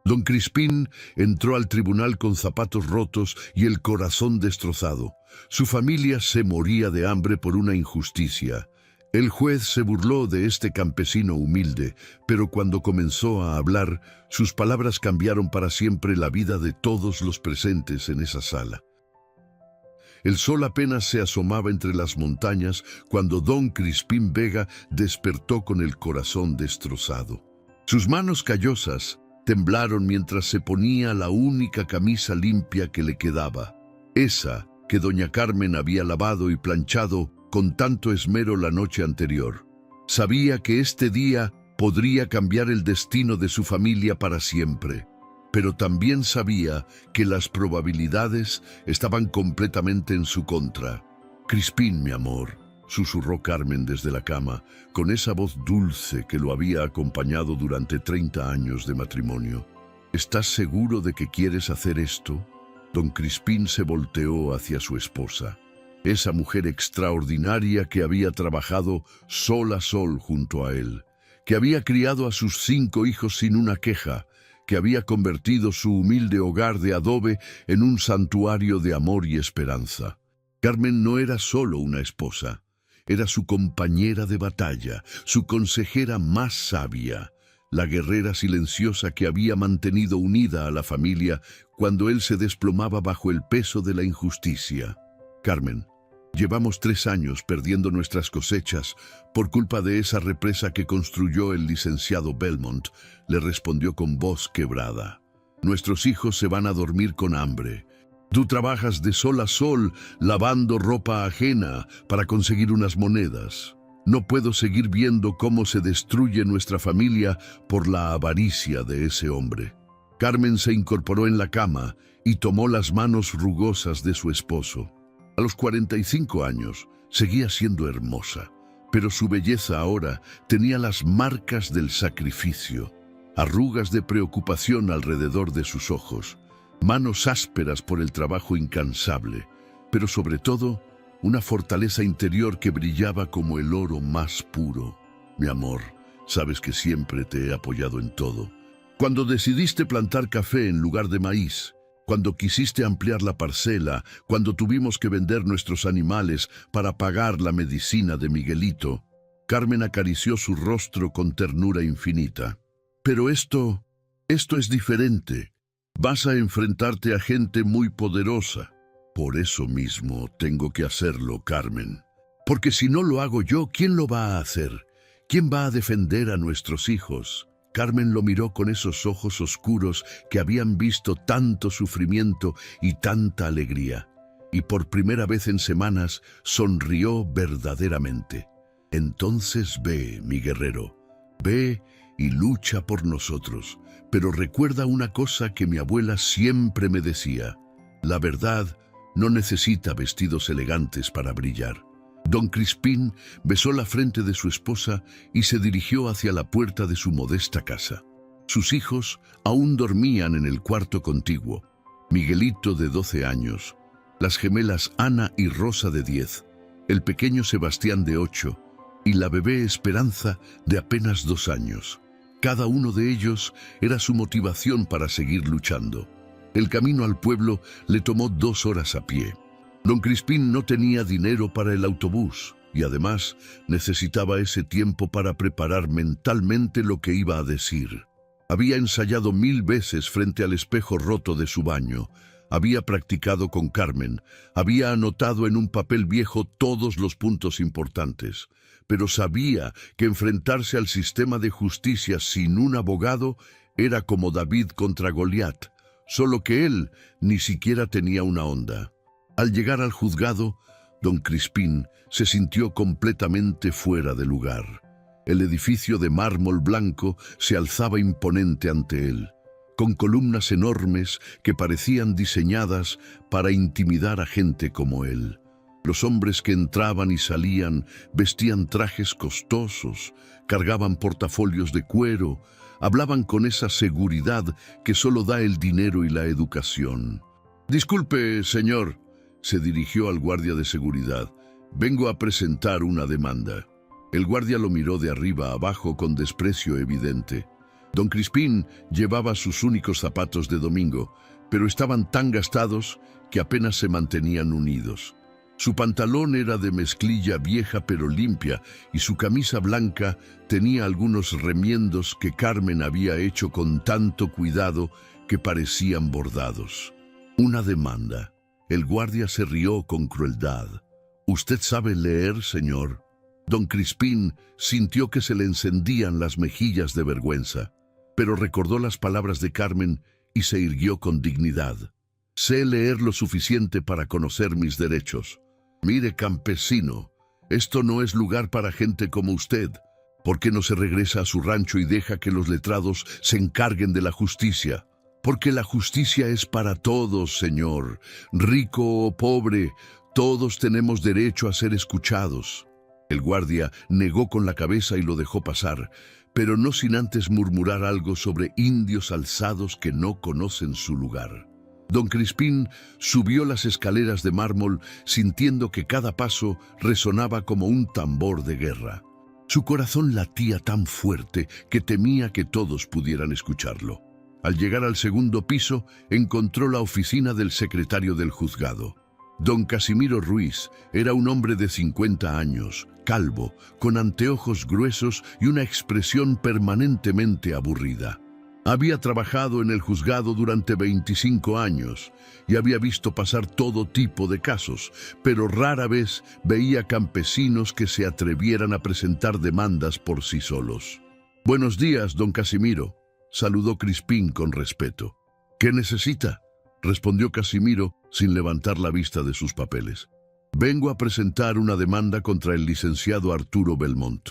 Don Crispín entró al tribunal con zapatos rotos y el corazón destrozado. Su familia se moría de hambre por una injusticia. El juez se burló de este campesino humilde, pero cuando comenzó a hablar, sus palabras cambiaron para siempre la vida de todos los presentes en esa sala. El sol apenas se asomaba entre las montañas cuando don Crispín Vega despertó con el corazón destrozado. Sus manos callosas temblaron mientras se ponía la única camisa limpia que le quedaba, esa que doña Carmen había lavado y planchado con tanto esmero la noche anterior. Sabía que este día podría cambiar el destino de su familia para siempre, pero también sabía que las probabilidades estaban completamente en su contra. «Crispín, mi amor», susurró Carmen desde la cama, con esa voz dulce que lo había acompañado durante 30 años de matrimonio. «¿Estás seguro de que quieres hacer esto?» Don Crispín se volteó hacia su esposa, esa mujer extraordinaria que había trabajado sol a sol junto a él, que había criado a sus 5 hijos sin una queja, que había convertido su humilde hogar de adobe en un santuario de amor y esperanza. Carmen no era solo una esposa, era su compañera de batalla, su consejera más sabia, la guerrera silenciosa que había mantenido unida a la familia cuando él se desplomaba bajo el peso de la injusticia. «Carmen, llevamos 3 años perdiendo nuestras cosechas por culpa de esa represa que construyó el licenciado Belmont», le respondió con voz quebrada. «Nuestros hijos se van a dormir con hambre. Tú trabajas de sol a sol lavando ropa ajena para conseguir unas monedas. No puedo seguir viendo cómo se destruye nuestra familia por la avaricia de ese hombre». Carmen se incorporó en la cama y tomó las manos rugosas de su esposo. A los 45 años seguía siendo hermosa, pero su belleza ahora tenía las marcas del sacrificio, arrugas de preocupación alrededor de sus ojos, manos ásperas por el trabajo incansable, pero sobre todo una fortaleza interior que brillaba como el oro más puro. «Mi amor, sabes que siempre te he apoyado en todo. Cuando decidiste plantar café en lugar de maíz, cuando quisiste ampliar la parcela, cuando tuvimos que vender nuestros animales para pagar la medicina de Miguelito». Carmen acarició su rostro con ternura infinita. «Pero esto es diferente. Vas a enfrentarte a gente muy poderosa. Por eso mismo tengo que hacerlo, Carmen. Porque si no lo hago yo, ¿quién lo va a hacer? ¿Quién va a defender a nuestros hijos?» Carmen lo miró con esos ojos oscuros que habían visto tanto sufrimiento y tanta alegría, y por primera vez en semanas sonrió verdaderamente. «Entonces ve, mi guerrero, ve y lucha por nosotros, pero recuerda una cosa que mi abuela siempre me decía: la verdad no necesita vestidos elegantes para brillar». Don Crispín besó la frente de su esposa y se dirigió hacia la puerta de su modesta casa. Sus hijos aún dormían en el cuarto contiguo: Miguelito, de 12 años, las gemelas Ana y Rosa, de 10, el pequeño Sebastián, de 8, y la bebé Esperanza, de apenas 2 años. Cada uno de ellos era su motivación para seguir luchando. El camino al pueblo le tomó 2 horas a pie. Don Crispín no tenía dinero para el autobús y además necesitaba ese tiempo para preparar mentalmente lo que iba a decir. Había ensayado 1000 veces frente al espejo roto de su baño, había practicado con Carmen, había anotado en un papel viejo todos los puntos importantes, pero sabía que enfrentarse al sistema de justicia sin un abogado era como David contra Goliat, solo que él ni siquiera tenía una honda. Al llegar al juzgado, don Crispín se sintió completamente fuera de lugar. El edificio de mármol blanco se alzaba imponente ante él, con columnas enormes que parecían diseñadas para intimidar a gente como él. Los hombres que entraban y salían vestían trajes costosos, cargaban portafolios de cuero, hablaban con esa seguridad que solo da el dinero y la educación. «Disculpe, señor», se dirigió al guardia de seguridad. «Vengo a presentar una demanda». El guardia lo miró de arriba a abajo con desprecio evidente. Don Crispín llevaba sus únicos zapatos de domingo, pero estaban tan gastados que apenas se mantenían unidos. Su pantalón era de mezclilla vieja pero limpia y su camisa blanca tenía algunos remiendos que Carmen había hecho con tanto cuidado que parecían bordados. Una demanda. El guardia se rió con crueldad. «¿Usted sabe leer, señor?» Don Crispín sintió que se le encendían las mejillas de vergüenza, pero recordó las palabras de Carmen y se irguió con dignidad. «Sé leer lo suficiente para conocer mis derechos. Mire, campesino, esto no es lugar para gente como usted. ¿Por qué no se regresa a su rancho y deja que los letrados se encarguen de la justicia? Porque la justicia es para todos, señor. Rico o pobre, todos tenemos derecho a ser escuchados». El guardia negó con la cabeza y lo dejó pasar, pero no sin antes murmurar algo sobre indios alzados que no conocen su lugar. Don Crispín subió las escaleras de mármol sintiendo que cada paso resonaba como un tambor de guerra. Su corazón latía tan fuerte que temía que todos pudieran escucharlo. Al llegar al segundo piso, encontró la oficina del secretario del juzgado. Don Casimiro Ruiz era un hombre de 50 años, calvo, con anteojos gruesos y una expresión permanentemente aburrida. Había trabajado en el juzgado durante 25 años y había visto pasar todo tipo de casos, pero rara vez veía campesinos que se atrevieran a presentar demandas por sí solos. «Buenos días, don Casimiro», saludó Crispín con respeto. «¿Qué necesita?», respondió Casimiro sin levantar la vista de sus papeles. «Vengo a presentar una demanda contra el licenciado Arturo Belmont».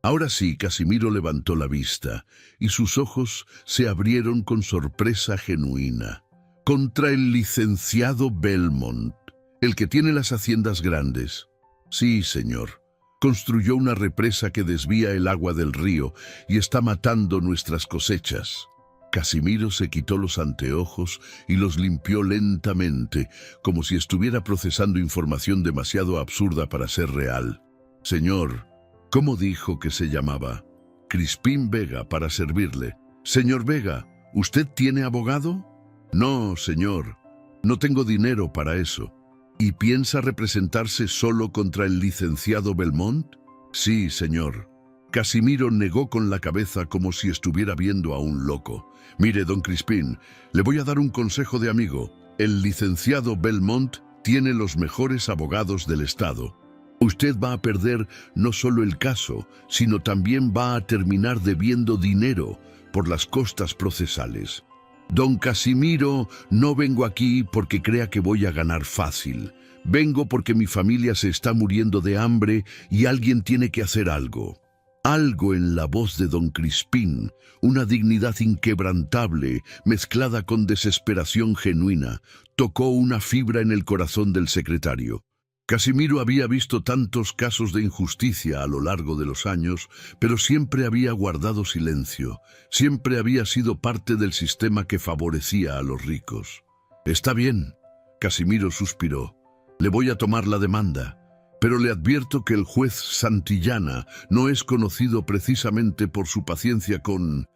Ahora sí, Casimiro levantó la vista y sus ojos se abrieron con sorpresa genuina. «¿Contra el licenciado Belmont, el que tiene las haciendas grandes?» «Sí, señor. Construyó una represa que desvía el agua del río y está matando nuestras cosechas». Casimiro se quitó los anteojos y los limpió lentamente, como si estuviera procesando información demasiado absurda para ser real. «Señor, ¿cómo dijo que se llamaba?» «Crispín Vega, para servirle». «Señor Vega, ¿usted tiene abogado?» «No, señor. No tengo dinero para eso». «¿Y piensa representarse solo contra el licenciado Belmont?» «Sí, señor». Casimiro negó con la cabeza como si estuviera viendo a un loco. «Mire, don Crispín, le voy a dar un consejo de amigo. El licenciado Belmont tiene los mejores abogados del estado. Usted va a perder no solo el caso, sino también va a terminar debiendo dinero por las costas procesales. Don Casimiro, no vengo aquí porque crea que voy a ganar fácil. Vengo porque mi familia se está muriendo de hambre y alguien tiene que hacer algo». Algo en la voz de don Crispín, una dignidad inquebrantable mezclada con desesperación genuina, tocó una fibra en el corazón del secretario. Casimiro había visto tantos casos de injusticia a lo largo de los años, pero siempre había guardado silencio, siempre había sido parte del sistema que favorecía a los ricos. «Está bien», Casimiro suspiró, «le voy a tomar la demanda. Pero le advierto que el juez Santillana no es conocido precisamente por su paciencia con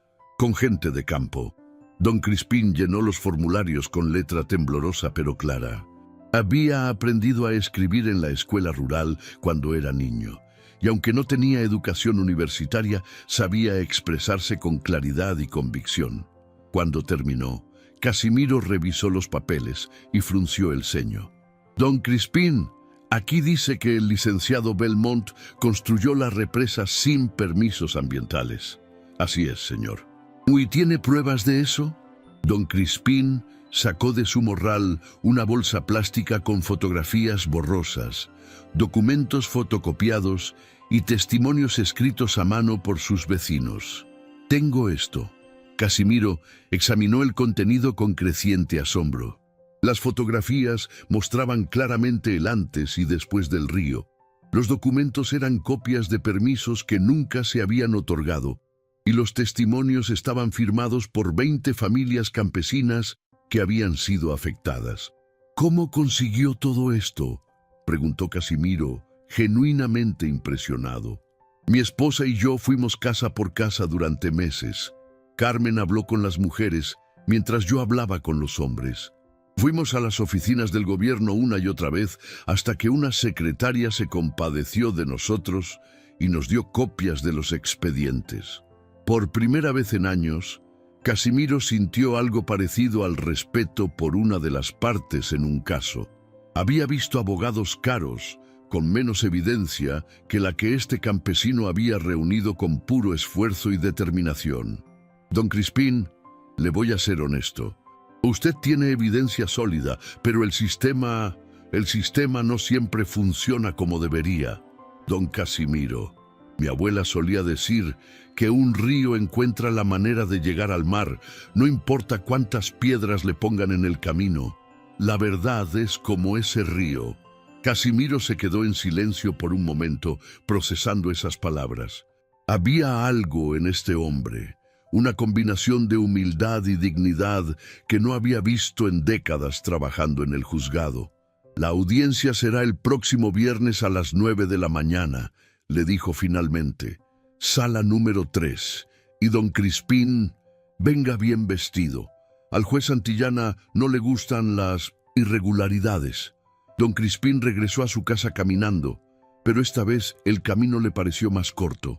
gente de campo». Don Crispín llenó los formularios con letra temblorosa pero clara. Había aprendido a escribir en la escuela rural cuando era niño, y aunque no tenía educación universitaria, sabía expresarse con claridad y convicción. Cuando terminó, Casimiro revisó los papeles y frunció el ceño. «Don Crispín, aquí dice que el licenciado Belmont construyó la represa sin permisos ambientales». «Así es, señor». «¿Y tiene pruebas de eso?» Don Crispín sacó de su morral una bolsa plástica con fotografías borrosas, documentos fotocopiados y testimonios escritos a mano por sus vecinos. «Tengo esto». Casimiro examinó el contenido con creciente asombro. Las fotografías mostraban claramente el antes y después del río. Los documentos eran copias de permisos que nunca se habían otorgado, y los testimonios estaban firmados por 20 familias campesinas que habían sido afectadas. «¿Cómo consiguió todo esto?», preguntó Casimiro, genuinamente impresionado. «Mi esposa y yo fuimos casa por casa durante meses». Carmen habló con las mujeres mientras yo hablaba con los hombres. Fuimos a las oficinas del gobierno una y otra vez hasta que una secretaria se compadeció de nosotros y nos dio copias de los expedientes. Por primera vez en años, Casimiro sintió algo parecido al respeto por una de las partes en un caso. Había visto abogados caros, con menos evidencia que la que este campesino había reunido con puro esfuerzo y determinación. Don Crispín, le voy a ser honesto. Usted tiene evidencia sólida, pero el sistema no siempre funciona como debería. Don Casimiro, mi abuela solía decir que un río encuentra la manera de llegar al mar, no importa cuántas piedras le pongan en el camino. La verdad es como ese río. Casimiro se quedó en silencio por un momento, procesando esas palabras. Había algo en este hombre, una combinación de humildad y dignidad que no había visto en décadas trabajando en el juzgado. La audiencia será el próximo viernes a las 9 de la mañana, le dijo finalmente. Sala número 3. Y don Crispín, venga bien vestido. Al juez Santillana no le gustan las irregularidades. Don Crispín regresó a su casa caminando, pero esta vez el camino le pareció más corto.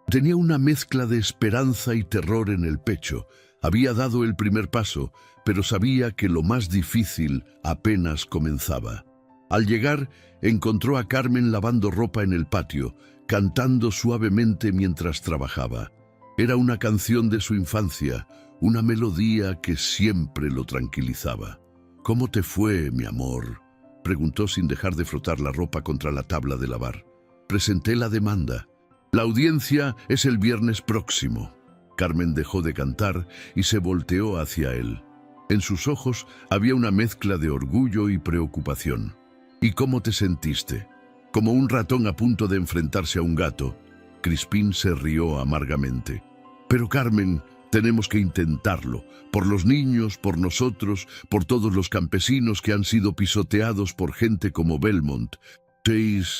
Tenía una mezcla de esperanza y terror en el pecho. Había dado el primer paso, pero sabía que lo más difícil apenas comenzaba. Al llegar, encontró a Carmen lavando ropa en el patio, cantando suavemente mientras trabajaba. Era una canción de su infancia, una melodía que siempre lo tranquilizaba. «¿Cómo te fue, mi amor?», preguntó sin dejar de frotar la ropa contra la tabla de lavar. «Presenté la demanda. La audiencia es el viernes próximo». Carmen dejó de cantar y se volteó hacia él. En sus ojos había una mezcla de orgullo y preocupación. «¿Y cómo te sentiste?». Como un ratón a punto de enfrentarse a un gato. Crispín se rió amargamente. «Pero Carmen, tenemos que intentarlo. Por los niños, por nosotros, por todos los campesinos que han sido pisoteados por gente como Belmont».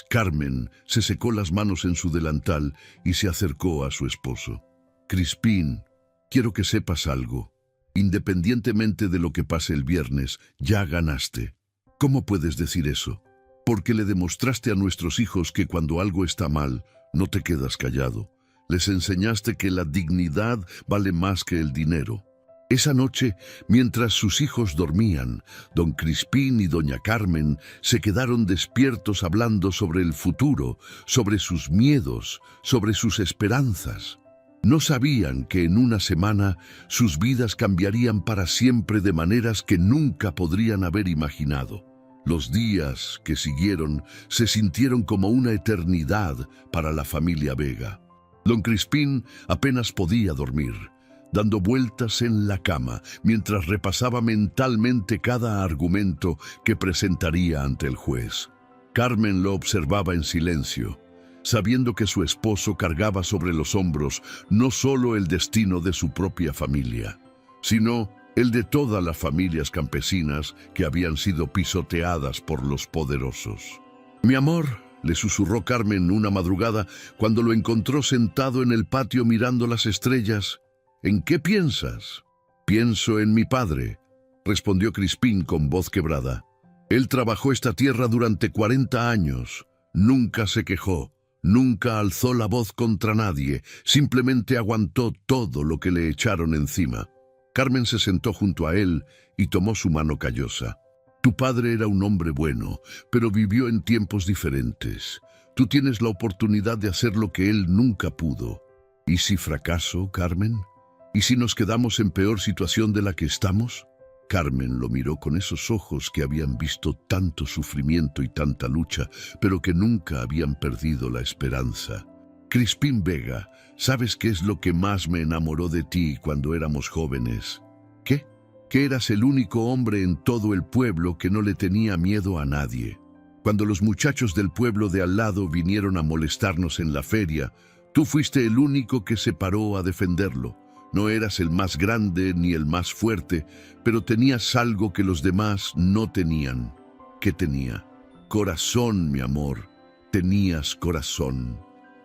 Carmen se secó las manos en su delantal y se acercó a su esposo. «Crispín, quiero que sepas algo. Independientemente de lo que pase el viernes, ya ganaste». «¿Cómo puedes decir eso?». «Porque le demostraste a nuestros hijos que cuando algo está mal, no te quedas callado. Les enseñaste que la dignidad vale más que el dinero». Esa noche, mientras sus hijos dormían, don Crispín y doña Carmen se quedaron despiertos hablando sobre el futuro, sobre sus miedos, sobre sus esperanzas. No sabían que en una semana sus vidas cambiarían para siempre de maneras que nunca podrían haber imaginado. Los días que siguieron se sintieron como una eternidad para la familia Vega. Don Crispín apenas podía dormir, dando vueltas en la cama mientras repasaba mentalmente cada argumento que presentaría ante el juez. Carmen lo observaba en silencio, sabiendo que su esposo cargaba sobre los hombros no solo el destino de su propia familia, sino el de todas las familias campesinas que habían sido pisoteadas por los poderosos. «Mi amor», le susurró Carmen una madrugada cuando lo encontró sentado en el patio mirando las estrellas. «¿En qué piensas?». «Pienso en mi padre», respondió Crispín con voz quebrada. «Él trabajó esta tierra durante 40 años. Nunca se quejó, nunca alzó la voz contra nadie, simplemente aguantó todo lo que le echaron encima». Carmen se sentó junto a él y tomó su mano callosa. «Tu padre era un hombre bueno, pero vivió en tiempos diferentes. Tú tienes la oportunidad de hacer lo que él nunca pudo. ¿Y si fracaso, Carmen? ¿Y si nos quedamos en peor situación de la que estamos?». Carmen lo miró con esos ojos que habían visto tanto sufrimiento y tanta lucha, pero que nunca habían perdido la esperanza. «Crispín Vega, ¿sabes qué es lo que más me enamoró de ti cuando éramos jóvenes?». «¿Qué?». «Que eras el único hombre en todo el pueblo que no le tenía miedo a nadie. Cuando los muchachos del pueblo de al lado vinieron a molestarnos en la feria, tú fuiste el único que se paró a defenderlo. No eras el más grande ni el más fuerte, pero tenías algo que los demás no tenían». «¿Qué tenía?». «Corazón, mi amor. Tenías corazón».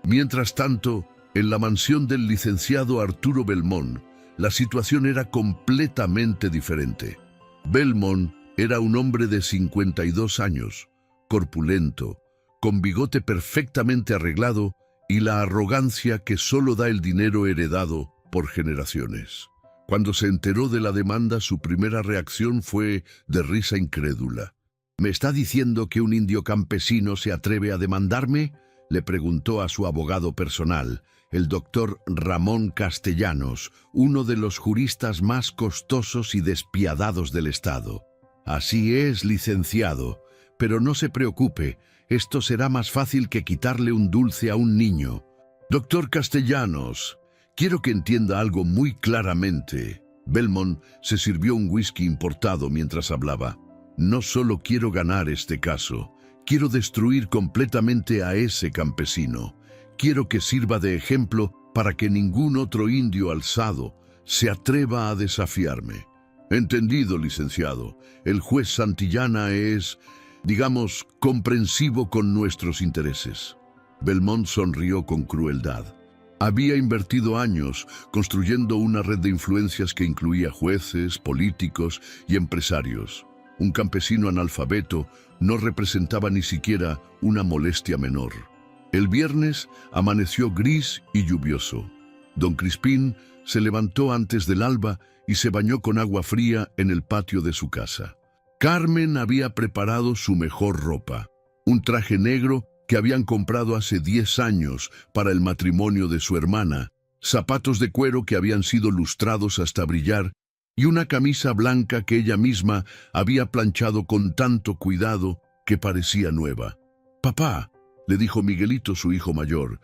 Mientras tanto, en la mansión del licenciado Arturo Belmont, La situación era completamente diferente. Belmont era un hombre de 52 años, corpulento, con bigote perfectamente arreglado y la arrogancia que solo da el dinero heredado por generaciones. Cuando se enteró de la demanda, su primera reacción fue de risa incrédula. ¿Me está diciendo que un indio campesino se atreve a demandarme?, le preguntó a su abogado personal, el doctor Ramón Castellanos, uno de los juristas más costosos y despiadados del estado. Así es, licenciado, pero no se preocupe, esto será más fácil que quitarle un dulce a un niño. Doctor Castellanos, quiero que entienda algo muy claramente. Belmont se sirvió un whisky importado mientras hablaba. No solo quiero ganar este caso, quiero destruir completamente a ese campesino. Quiero que sirva de ejemplo para que ningún otro indio alzado se atreva a desafiarme. Entendido, licenciado. El juez Santillana es, digamos, comprensivo con nuestros intereses. Belmont sonrió con crueldad. Había invertido años construyendo una red de influencias que incluía jueces, políticos y empresarios. Un campesino analfabeto no representaba ni siquiera una molestia menor. El viernes amaneció gris y lluvioso. Don Crispín se levantó antes del alba y se bañó con agua fría en el patio de su casa. Carmen había preparado su mejor ropa, un traje negro que habían comprado hace 10 años para el matrimonio de su hermana, zapatos de cuero que habían sido lustrados hasta brillar y una camisa blanca que ella misma había planchado con tanto cuidado que parecía nueva. «Papá», le dijo Miguelito, su hijo mayor,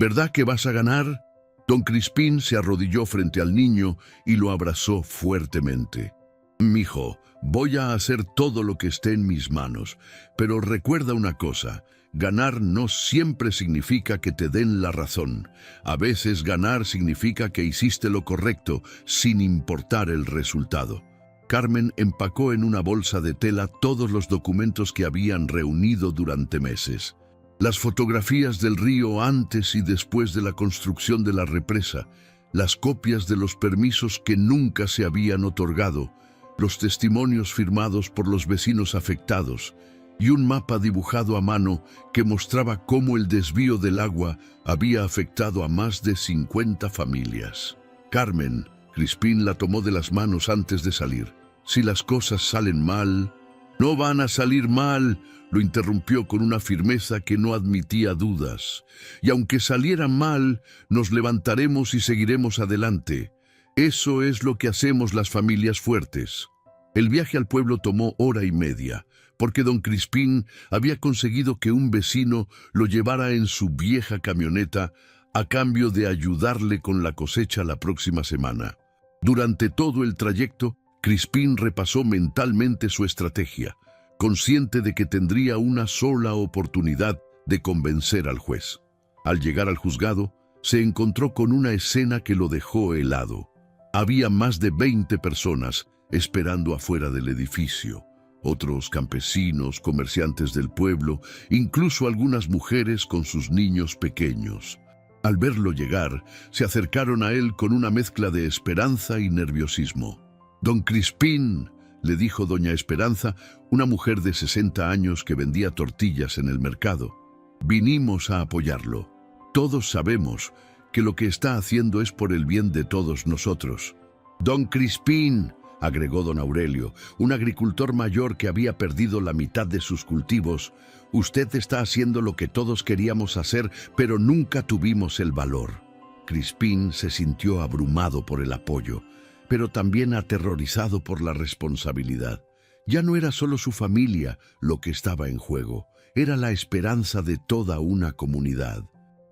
«¿verdad que vas a ganar?» Don Crispín se arrodilló frente al niño y lo abrazó fuertemente. «Mijo, voy a hacer todo lo que esté en mis manos, pero recuerda una cosa, ganar no siempre significa que te den la razón. A veces ganar significa que hiciste lo correcto, sin importar el resultado». Carmen empacó en una bolsa de tela todos los documentos que habían reunido durante meses. Las fotografías del río antes y después de la construcción de la represa, las copias de los permisos que nunca se habían otorgado, los testimonios firmados por los vecinos afectados y un mapa dibujado a mano que mostraba cómo el desvío del agua había afectado a más de 50 familias. Carmen, Crispín la tomó de las manos antes de salir. «Si las cosas salen mal...» «No van a salir mal», lo interrumpió con una firmeza que no admitía dudas. «Y aunque salieran mal, nos levantaremos y seguiremos adelante. Eso es lo que hacemos las familias fuertes». El viaje al pueblo tomó hora y media, porque don Crispín había conseguido que un vecino lo llevara en su vieja camioneta a cambio de ayudarle con la cosecha la próxima semana. Durante todo el trayecto, Crispín repasó mentalmente su estrategia, consciente de que tendría una sola oportunidad de convencer al juez. Al llegar al juzgado, se encontró con una escena que lo dejó helado. Había más de 20 personas esperando afuera del edificio. Otros campesinos, comerciantes del pueblo, incluso algunas mujeres con sus niños pequeños. Al verlo llegar, se acercaron a él con una mezcla de esperanza y nerviosismo. «Don Crispín», le dijo doña Esperanza, una mujer de 60 años que vendía tortillas en el mercado, «vinimos a apoyarlo. Todos sabemos que lo que está haciendo es por el bien de todos nosotros». «Don Crispín», agregó don Aurelio, un agricultor mayor que había perdido la mitad de sus cultivos, «usted está haciendo lo que todos queríamos hacer, pero nunca tuvimos el valor». Crispín se sintió abrumado por el apoyo, pero también aterrorizado por la responsabilidad. Ya no era solo su familia lo que estaba en juego, era la esperanza de toda una comunidad.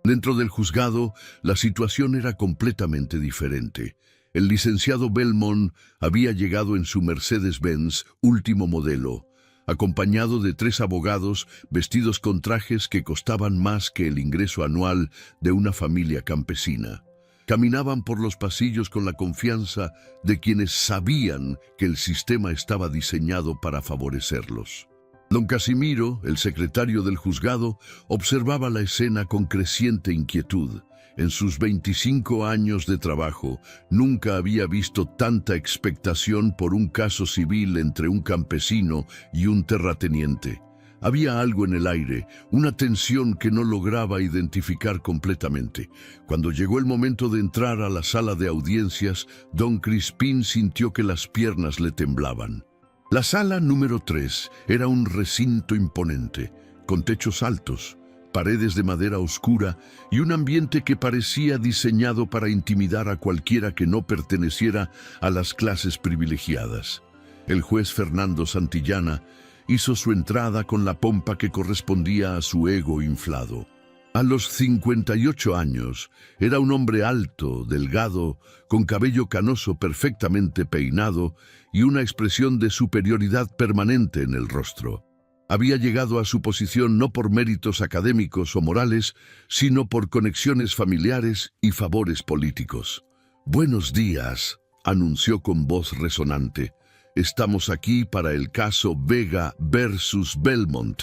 Dentro del juzgado, la situación era completamente diferente. El licenciado Belmont había llegado en su Mercedes-Benz último modelo, acompañado de 3 abogados vestidos con trajes que costaban más que el ingreso anual de una familia campesina. Caminaban por los pasillos con la confianza de quienes sabían que el sistema estaba diseñado para favorecerlos. Don Casimiro, el secretario del juzgado, observaba la escena con creciente inquietud. En sus 25 años de trabajo, nunca había visto tanta expectación por un caso civil entre un campesino y un terrateniente. Había algo en el aire, una tensión que no lograba identificar completamente. Cuando llegó el momento de entrar a la sala de audiencias, don Crispín sintió que las piernas le temblaban. La sala número 3 era un recinto imponente, con techos altos, paredes de madera oscura y un ambiente que parecía diseñado para intimidar a cualquiera que no perteneciera a las clases privilegiadas. El juez Fernando Santillana hizo su entrada con la pompa que correspondía a su ego inflado. A los 58 años, era un hombre alto, delgado, con cabello canoso perfectamente peinado y una expresión de superioridad permanente en el rostro. Había llegado a su posición no por méritos académicos o morales, sino por conexiones familiares y favores políticos. «Buenos días», anunció con voz resonante. «Estamos aquí para el caso Vega versus Belmont».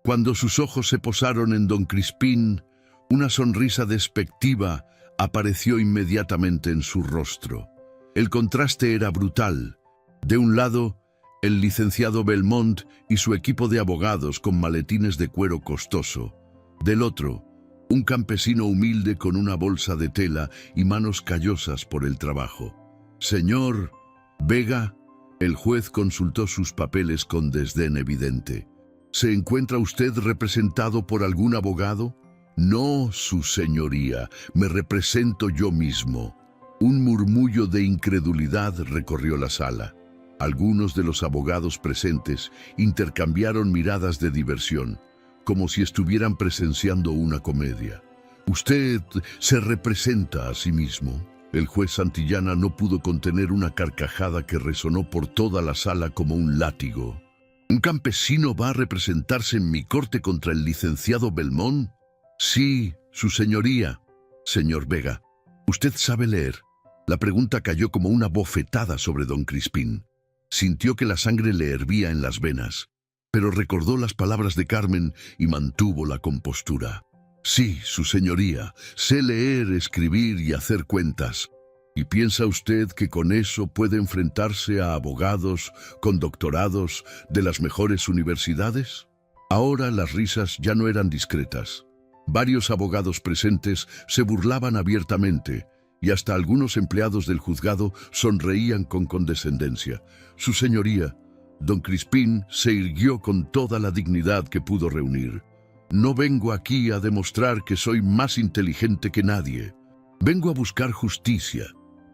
Cuando sus ojos se posaron en don Crispín, una sonrisa despectiva apareció inmediatamente en su rostro. El contraste era brutal. De un lado, el licenciado Belmont y su equipo de abogados con maletines de cuero costoso. Del otro, un campesino humilde con una bolsa de tela y manos callosas por el trabajo. «Señor Vega», el juez consultó sus papeles con desdén evidente. «¿Se encuentra usted representado por algún abogado?» «No, su señoría, me represento yo mismo». Un murmullo de incredulidad recorrió la sala. Algunos de los abogados presentes intercambiaron miradas de diversión, como si estuvieran presenciando una comedia. «¿Usted se representa a sí mismo?» El juez Santillana no pudo contener una carcajada que resonó por toda la sala como un látigo. «¿Un campesino va a representarse en mi corte contra el licenciado Belmont?» «Sí, su señoría». «Señor Vega, ¿usted sabe leer?» La pregunta cayó como una bofetada sobre don Crispín. Sintió que la sangre le hervía en las venas, pero recordó las palabras de Carmen y mantuvo la compostura. «Sí, su señoría, sé leer, escribir y hacer cuentas». «¿Y piensa usted que con eso puede enfrentarse a abogados con doctorados de las mejores universidades?» Ahora las risas ya no eran discretas. Varios abogados presentes se burlaban abiertamente, y hasta algunos empleados del juzgado sonreían con condescendencia. «Su señoría», don Crispín se irguió con toda la dignidad que pudo reunir. «No vengo aquí a demostrar que soy más inteligente que nadie. Vengo a buscar justicia».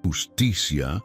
«¿Justicia?»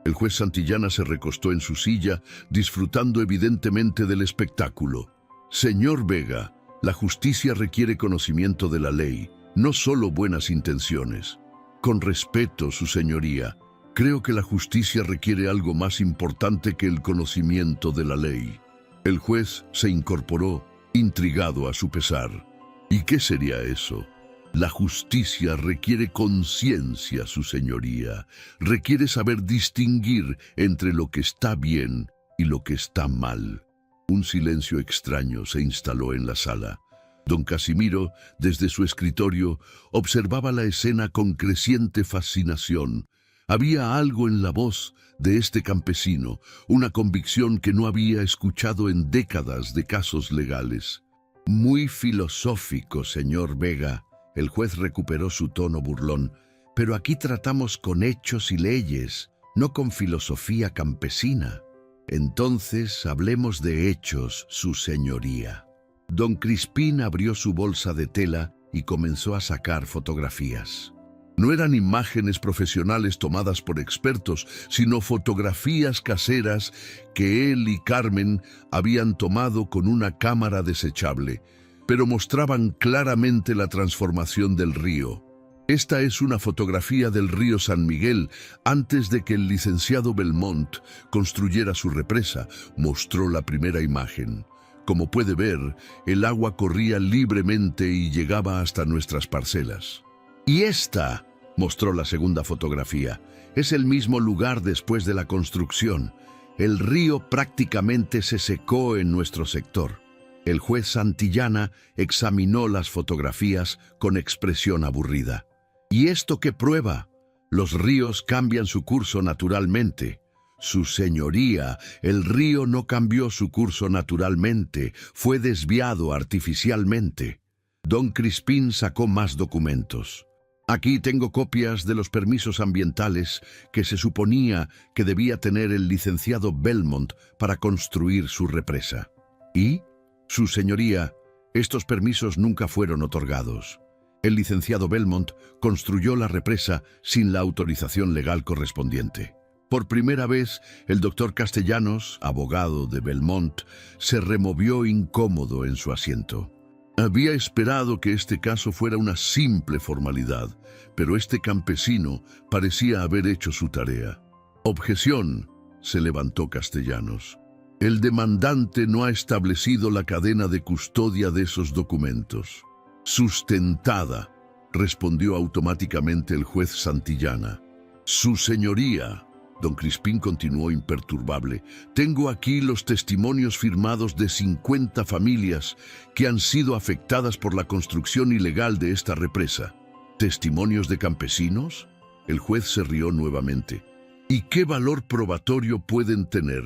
El juez Santillana se recostó en su silla, disfrutando evidentemente del espectáculo. «Señor Vega, la justicia requiere conocimiento de la ley, no solo buenas intenciones». «Con respeto, su señoría, creo que la justicia requiere algo más importante que el conocimiento de la ley». El juez se incorporó, intrigado a su pesar. «¿Y qué sería eso?» «La justicia requiere conciencia, su señoría. Requiere saber distinguir entre lo que está bien y lo que está mal». Un silencio extraño se instaló en la sala. Don Casimiro, desde su escritorio, observaba la escena con creciente fascinación. Había algo en la voz de este campesino, una convicción que no había escuchado en décadas de casos legales. «Muy filosófico, señor Vega». El juez recuperó su tono burlón. «Pero aquí tratamos con hechos y leyes, no con filosofía campesina». «Entonces hablemos de hechos, su señoría». Don Crispín abrió su bolsa de tela y comenzó a sacar fotografías. No eran imágenes profesionales tomadas por expertos, sino fotografías caseras que él y Carmen habían tomado con una cámara desechable, pero mostraban claramente la transformación del río. Esta es una fotografía del río San Miguel antes de que el licenciado Belmont construyera su represa, mostró la primera imagen. Como puede ver, el agua corría libremente y llegaba hasta nuestras parcelas. «Y esta», mostró la segunda fotografía, «es el mismo lugar después de la construcción. El río prácticamente se secó en nuestro sector». El juez Santillana examinó las fotografías con expresión aburrida. ¿Y esto qué prueba? Los ríos cambian su curso naturalmente. Su señoría, el río no cambió su curso naturalmente, fue desviado artificialmente. Don Crispín sacó más documentos. Aquí tengo copias de los permisos ambientales que se suponía que debía tener el licenciado Belmont para construir su represa. Y, su señoría, estos permisos nunca fueron otorgados. El licenciado Belmont construyó la represa sin la autorización legal correspondiente. Por primera vez, el doctor Castellanos, abogado de Belmont, se removió incómodo en su asiento. Había esperado que este caso fuera una simple formalidad, pero este campesino parecía haber hecho su tarea. «Objeción», se levantó Castellanos. «El demandante no ha establecido la cadena de custodia de esos documentos». «Sustentada», respondió automáticamente el juez Santillana. «Su señoría», don Crispín continuó imperturbable, «tengo aquí los testimonios firmados de 50 familias que han sido afectadas por la construcción ilegal de esta represa». «¿Testimonios de campesinos?». El juez se rió nuevamente. «¿Y qué valor probatorio pueden tener?».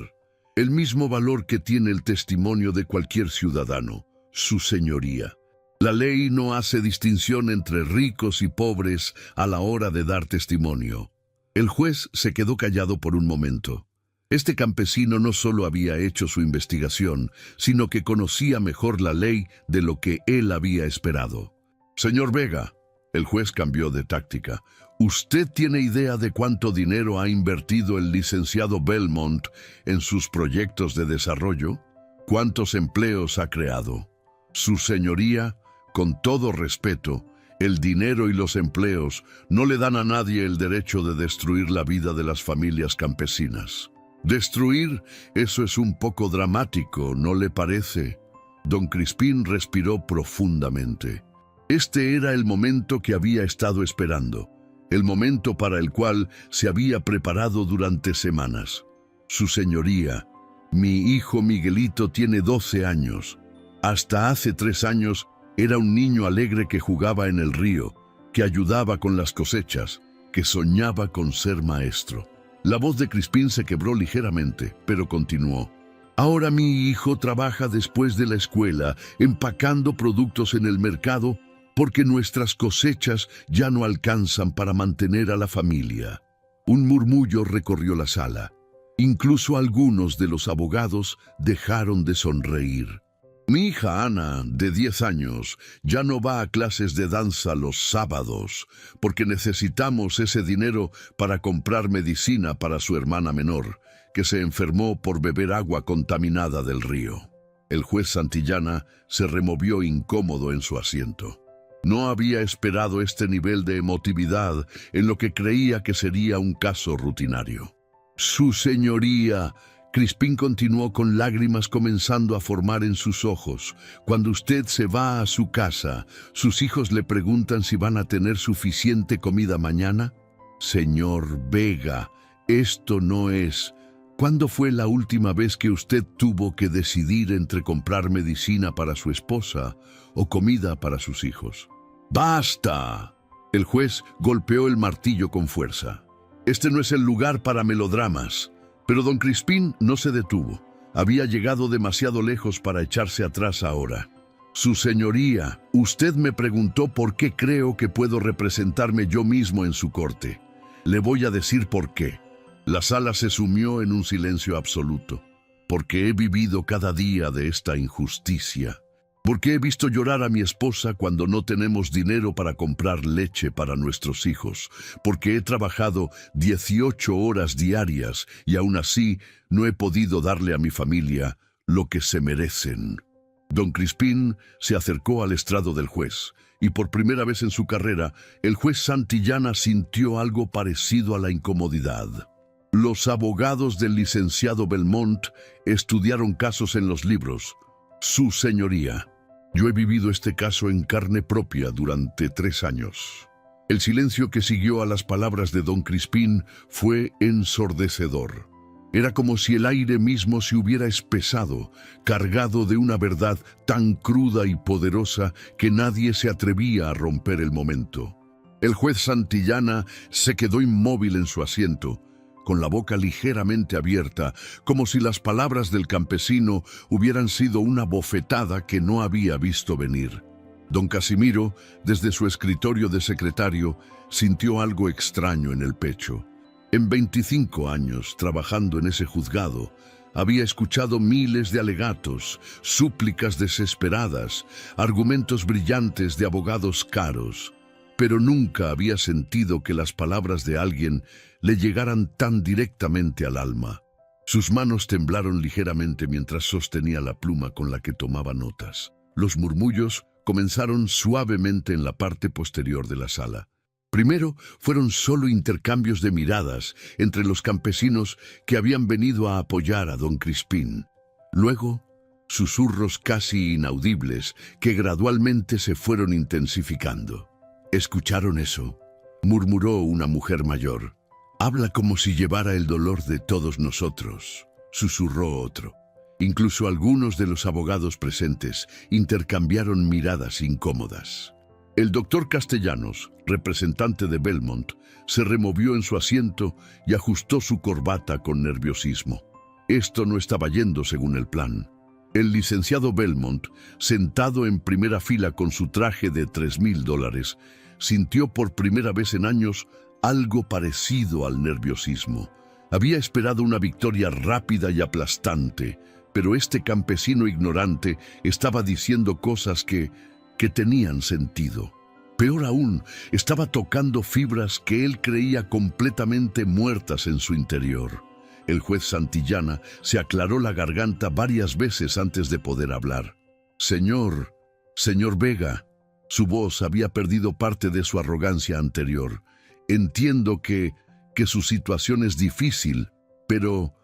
«El mismo valor que tiene el testimonio de cualquier ciudadano, su señoría. La ley no hace distinción entre ricos y pobres a la hora de dar testimonio». El juez se quedó callado por un momento. Este campesino no solo había hecho su investigación, sino que conocía mejor la ley de lo que él había esperado. «Señor Vega», el juez cambió de táctica, «¿usted tiene idea de cuánto dinero ha invertido el licenciado Belmont en sus proyectos de desarrollo? ¿Cuántos empleos ha creado? Su señoría, con todo respeto, el dinero y los empleos no le dan a nadie el derecho de destruir la vida de las familias campesinas». «Destruir, eso es un poco dramático, ¿no le parece?». Don Crispín respiró profundamente. Este era el momento que había estado esperando, el momento para el cual se había preparado durante semanas. «Su señoría, mi hijo Miguelito tiene 12 años. Hasta hace 3 años era un niño alegre que jugaba en el río, que ayudaba con las cosechas, que soñaba con ser maestro». La voz de Crispín se quebró ligeramente, pero continuó. «Ahora mi hijo trabaja después de la escuela, empacando productos en el mercado, porque nuestras cosechas ya no alcanzan para mantener a la familia». Un murmullo recorrió la sala. Incluso algunos de los abogados dejaron de sonreír. «Mi hija Ana, de 10 años, ya no va a clases de danza los sábados, porque necesitamos ese dinero para comprar medicina para su hermana menor, que se enfermó por beber agua contaminada del río». El juez Santillana se removió incómodo en su asiento. No había esperado este nivel de emotividad en lo que creía que sería un caso rutinario. «Su señoría», Crispín continuó con lágrimas comenzando a formar en sus ojos. «Cuando usted se va a su casa, sus hijos le preguntan si van a tener suficiente comida mañana». «Señor Vega, esto no es... ¿Cuándo fue la última vez que usted tuvo que decidir entre comprar medicina para su esposa o comida para sus hijos?» «¡Basta!». El juez golpeó el martillo con fuerza. «Este no es el lugar para melodramas». Pero don Crispín no se detuvo. Había llegado demasiado lejos para echarse atrás ahora. «Su señoría, usted me preguntó por qué creo que puedo representarme yo mismo en su corte. Le voy a decir por qué». La sala se sumió en un silencio absoluto. «Porque he vivido cada día de esta injusticia. Porque he visto llorar a mi esposa cuando no tenemos dinero para comprar leche para nuestros hijos. Porque he trabajado 18 horas diarias y aún así no he podido darle a mi familia lo que se merecen». Don Crispín se acercó al estrado del juez, y por primera vez en su carrera, el juez Santillana sintió algo parecido a la incomodidad. Los abogados del licenciado Belmont estudiaron casos en los libros. «Su señoría, yo he vivido este caso en carne propia durante 3 años». El silencio que siguió a las palabras de don Crispín fue ensordecedor. Era como si el aire mismo se hubiera espesado, cargado de una verdad tan cruda y poderosa que nadie se atrevía a romper el momento. El juez Santillana se quedó inmóvil en su asiento, con la boca ligeramente abierta, como si las palabras del campesino hubieran sido una bofetada que no había visto venir. Don Casimiro, desde su escritorio de secretario, sintió algo extraño en el pecho. En 25 años, trabajando en ese juzgado, había escuchado miles de alegatos, súplicas desesperadas, argumentos brillantes de abogados caros, pero nunca había sentido que las palabras de alguien le llegaran tan directamente al alma. Sus manos temblaron ligeramente mientras sostenía la pluma con la que tomaba notas. Los murmullos comenzaron suavemente en la parte posterior de la sala. Primero fueron solo intercambios de miradas entre los campesinos que habían venido a apoyar a don Crispín. Luego, susurros casi inaudibles que gradualmente se fueron intensificando. ¿Escucharon eso?, murmuró una mujer mayor. «Habla como si llevara el dolor de todos nosotros», susurró otro. Incluso algunos de los abogados presentes intercambiaron miradas incómodas. El doctor Castellanos, representante de Belmont, se removió en su asiento y ajustó su corbata con nerviosismo. Esto no estaba yendo según el plan. El licenciado Belmont, sentado en primera fila con su traje de $3,000, sintió por primera vez en años algo parecido al nerviosismo. Había esperado una victoria rápida y aplastante, pero este campesino ignorante estaba diciendo cosas que tenían sentido. Peor aún, estaba tocando fibras que él creía completamente muertas en su interior. El juez Santillana se aclaró la garganta varias veces antes de poder hablar. Señor Vega», su voz había perdido parte de su arrogancia anterior. «Entiendo que su situación es difícil, pero...»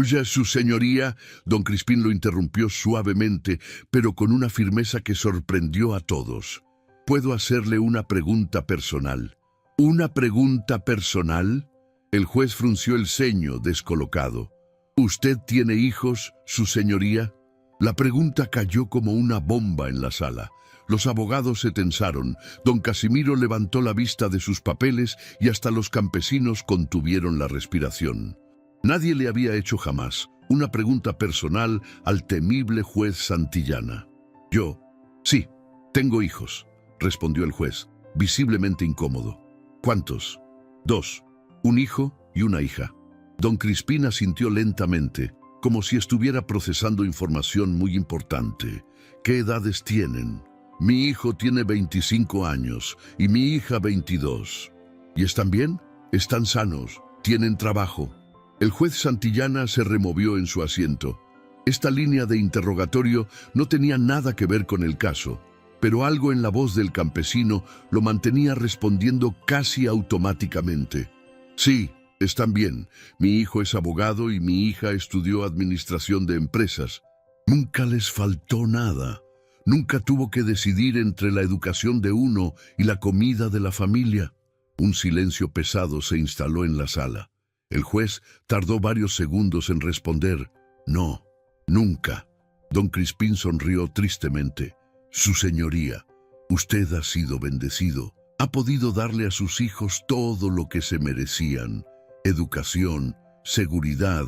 «Ya, su señoría», don Crispín lo interrumpió suavemente, pero con una firmeza que sorprendió a todos. «¿Puedo hacerle una pregunta personal?» «¿Una pregunta personal?» El juez frunció el ceño, descolocado. «¿Usted tiene hijos, su señoría?» La pregunta cayó como una bomba en la sala. Los abogados se tensaron, don Casimiro levantó la vista de sus papeles y hasta los campesinos contuvieron la respiración. Nadie le había hecho jamás una pregunta personal al temible juez Santillana. «Yo, sí, tengo hijos», respondió el juez, visiblemente incómodo. «¿Cuántos?» «2, un hijo y una hija». Don Crispín asintió lentamente, como si estuviera procesando información muy importante. «¿Qué edades tienen?» «Mi hijo tiene 25 años y mi hija 22. ¿Y están bien? ¿Están sanos? ¿Tienen trabajo?» El juez Santillana se removió en su asiento. Esta línea de interrogatorio no tenía nada que ver con el caso, pero algo en la voz del campesino lo mantenía respondiendo casi automáticamente. «Sí, están bien. Mi hijo es abogado y mi hija estudió administración de empresas. Nunca les faltó nada. Nunca tuvo que decidir entre la educación de uno y la comida de la familia». Un silencio pesado se instaló en la sala. El juez tardó varios segundos en responder. «No, nunca». Don Crispín sonrió tristemente. «Su señoría, usted ha sido bendecido. Ha podido darle a sus hijos todo lo que se merecían. Educación, seguridad,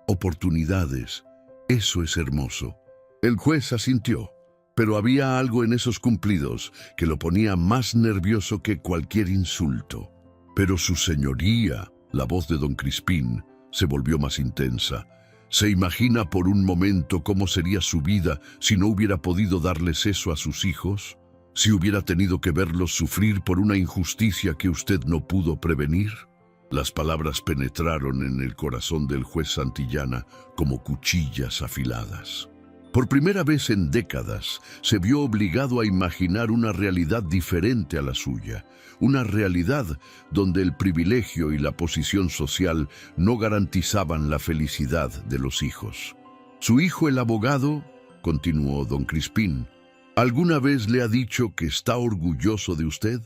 oportunidades. Eso es hermoso». El juez asintió, pero había algo en esos cumplidos que lo ponía más nervioso que cualquier insulto. «Pero su señoría», la voz de don Crispín se volvió más intensa. «¿Se imagina por un momento cómo sería su vida si no hubiera podido darles eso a sus hijos? ¿Si hubiera tenido que verlos sufrir por una injusticia que usted no pudo prevenir?» Las palabras penetraron en el corazón del juez Santillana como cuchillas afiladas. Por primera vez en décadas, se vio obligado a imaginar una realidad diferente a la suya, una realidad donde el privilegio y la posición social no garantizaban la felicidad de los hijos. «Su hijo el abogado», continuó don Crispín, «¿alguna vez le ha dicho que está orgulloso de usted?»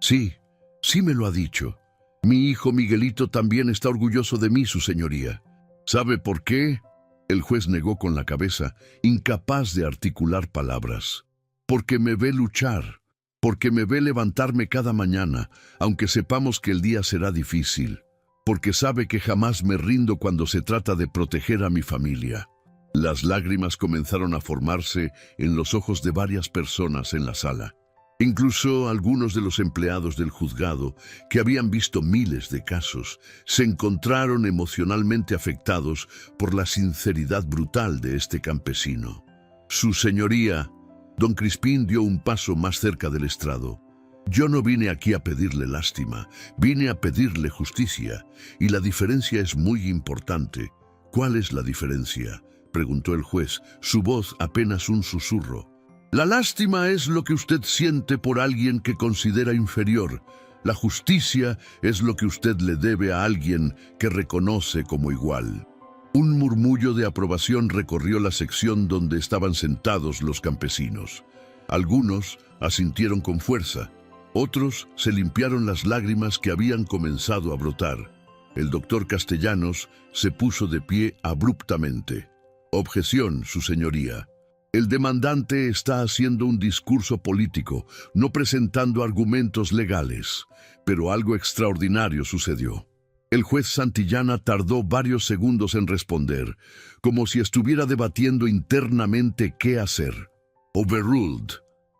«Sí, sí me lo ha dicho. Mi hijo Miguelito también está orgulloso de mí, su señoría». «¿Sabe por qué?» El juez negó con la cabeza, incapaz de articular palabras. «Porque me ve luchar. porque me ve levantarme cada mañana, aunque sepamos que el día será difícil, porque sabe que jamás me rindo cuando se trata de proteger a mi familia. Las lágrimas comenzaron a formarse en los ojos de varias personas en la sala. Incluso algunos de los empleados del juzgado, que habían visto miles de casos, se encontraron emocionalmente afectados por la sinceridad brutal de este campesino. Su señoría, don Crispín, dio un paso más cerca del estrado. Yo no vine aquí a pedirle lástima, vine a pedirle justicia, y la diferencia es muy importante. ¿Cuál es la diferencia?, preguntó el juez, su voz apenas un susurro. La lástima es lo que usted siente por alguien que considera inferior. La justicia es lo que usted le debe a alguien que reconoce como igual. Un murmullo de aprobación recorrió la sección donde estaban sentados los campesinos. Algunos asintieron con fuerza, otros se limpiaron las lágrimas que habían comenzado a brotar. El doctor Castellanos se puso de pie abruptamente. Objeción, su señoría. El demandante está haciendo un discurso político, no presentando argumentos legales. Pero algo extraordinario sucedió. El juez Santillana tardó varios segundos en responder, como si estuviera debatiendo internamente qué hacer. Overruled,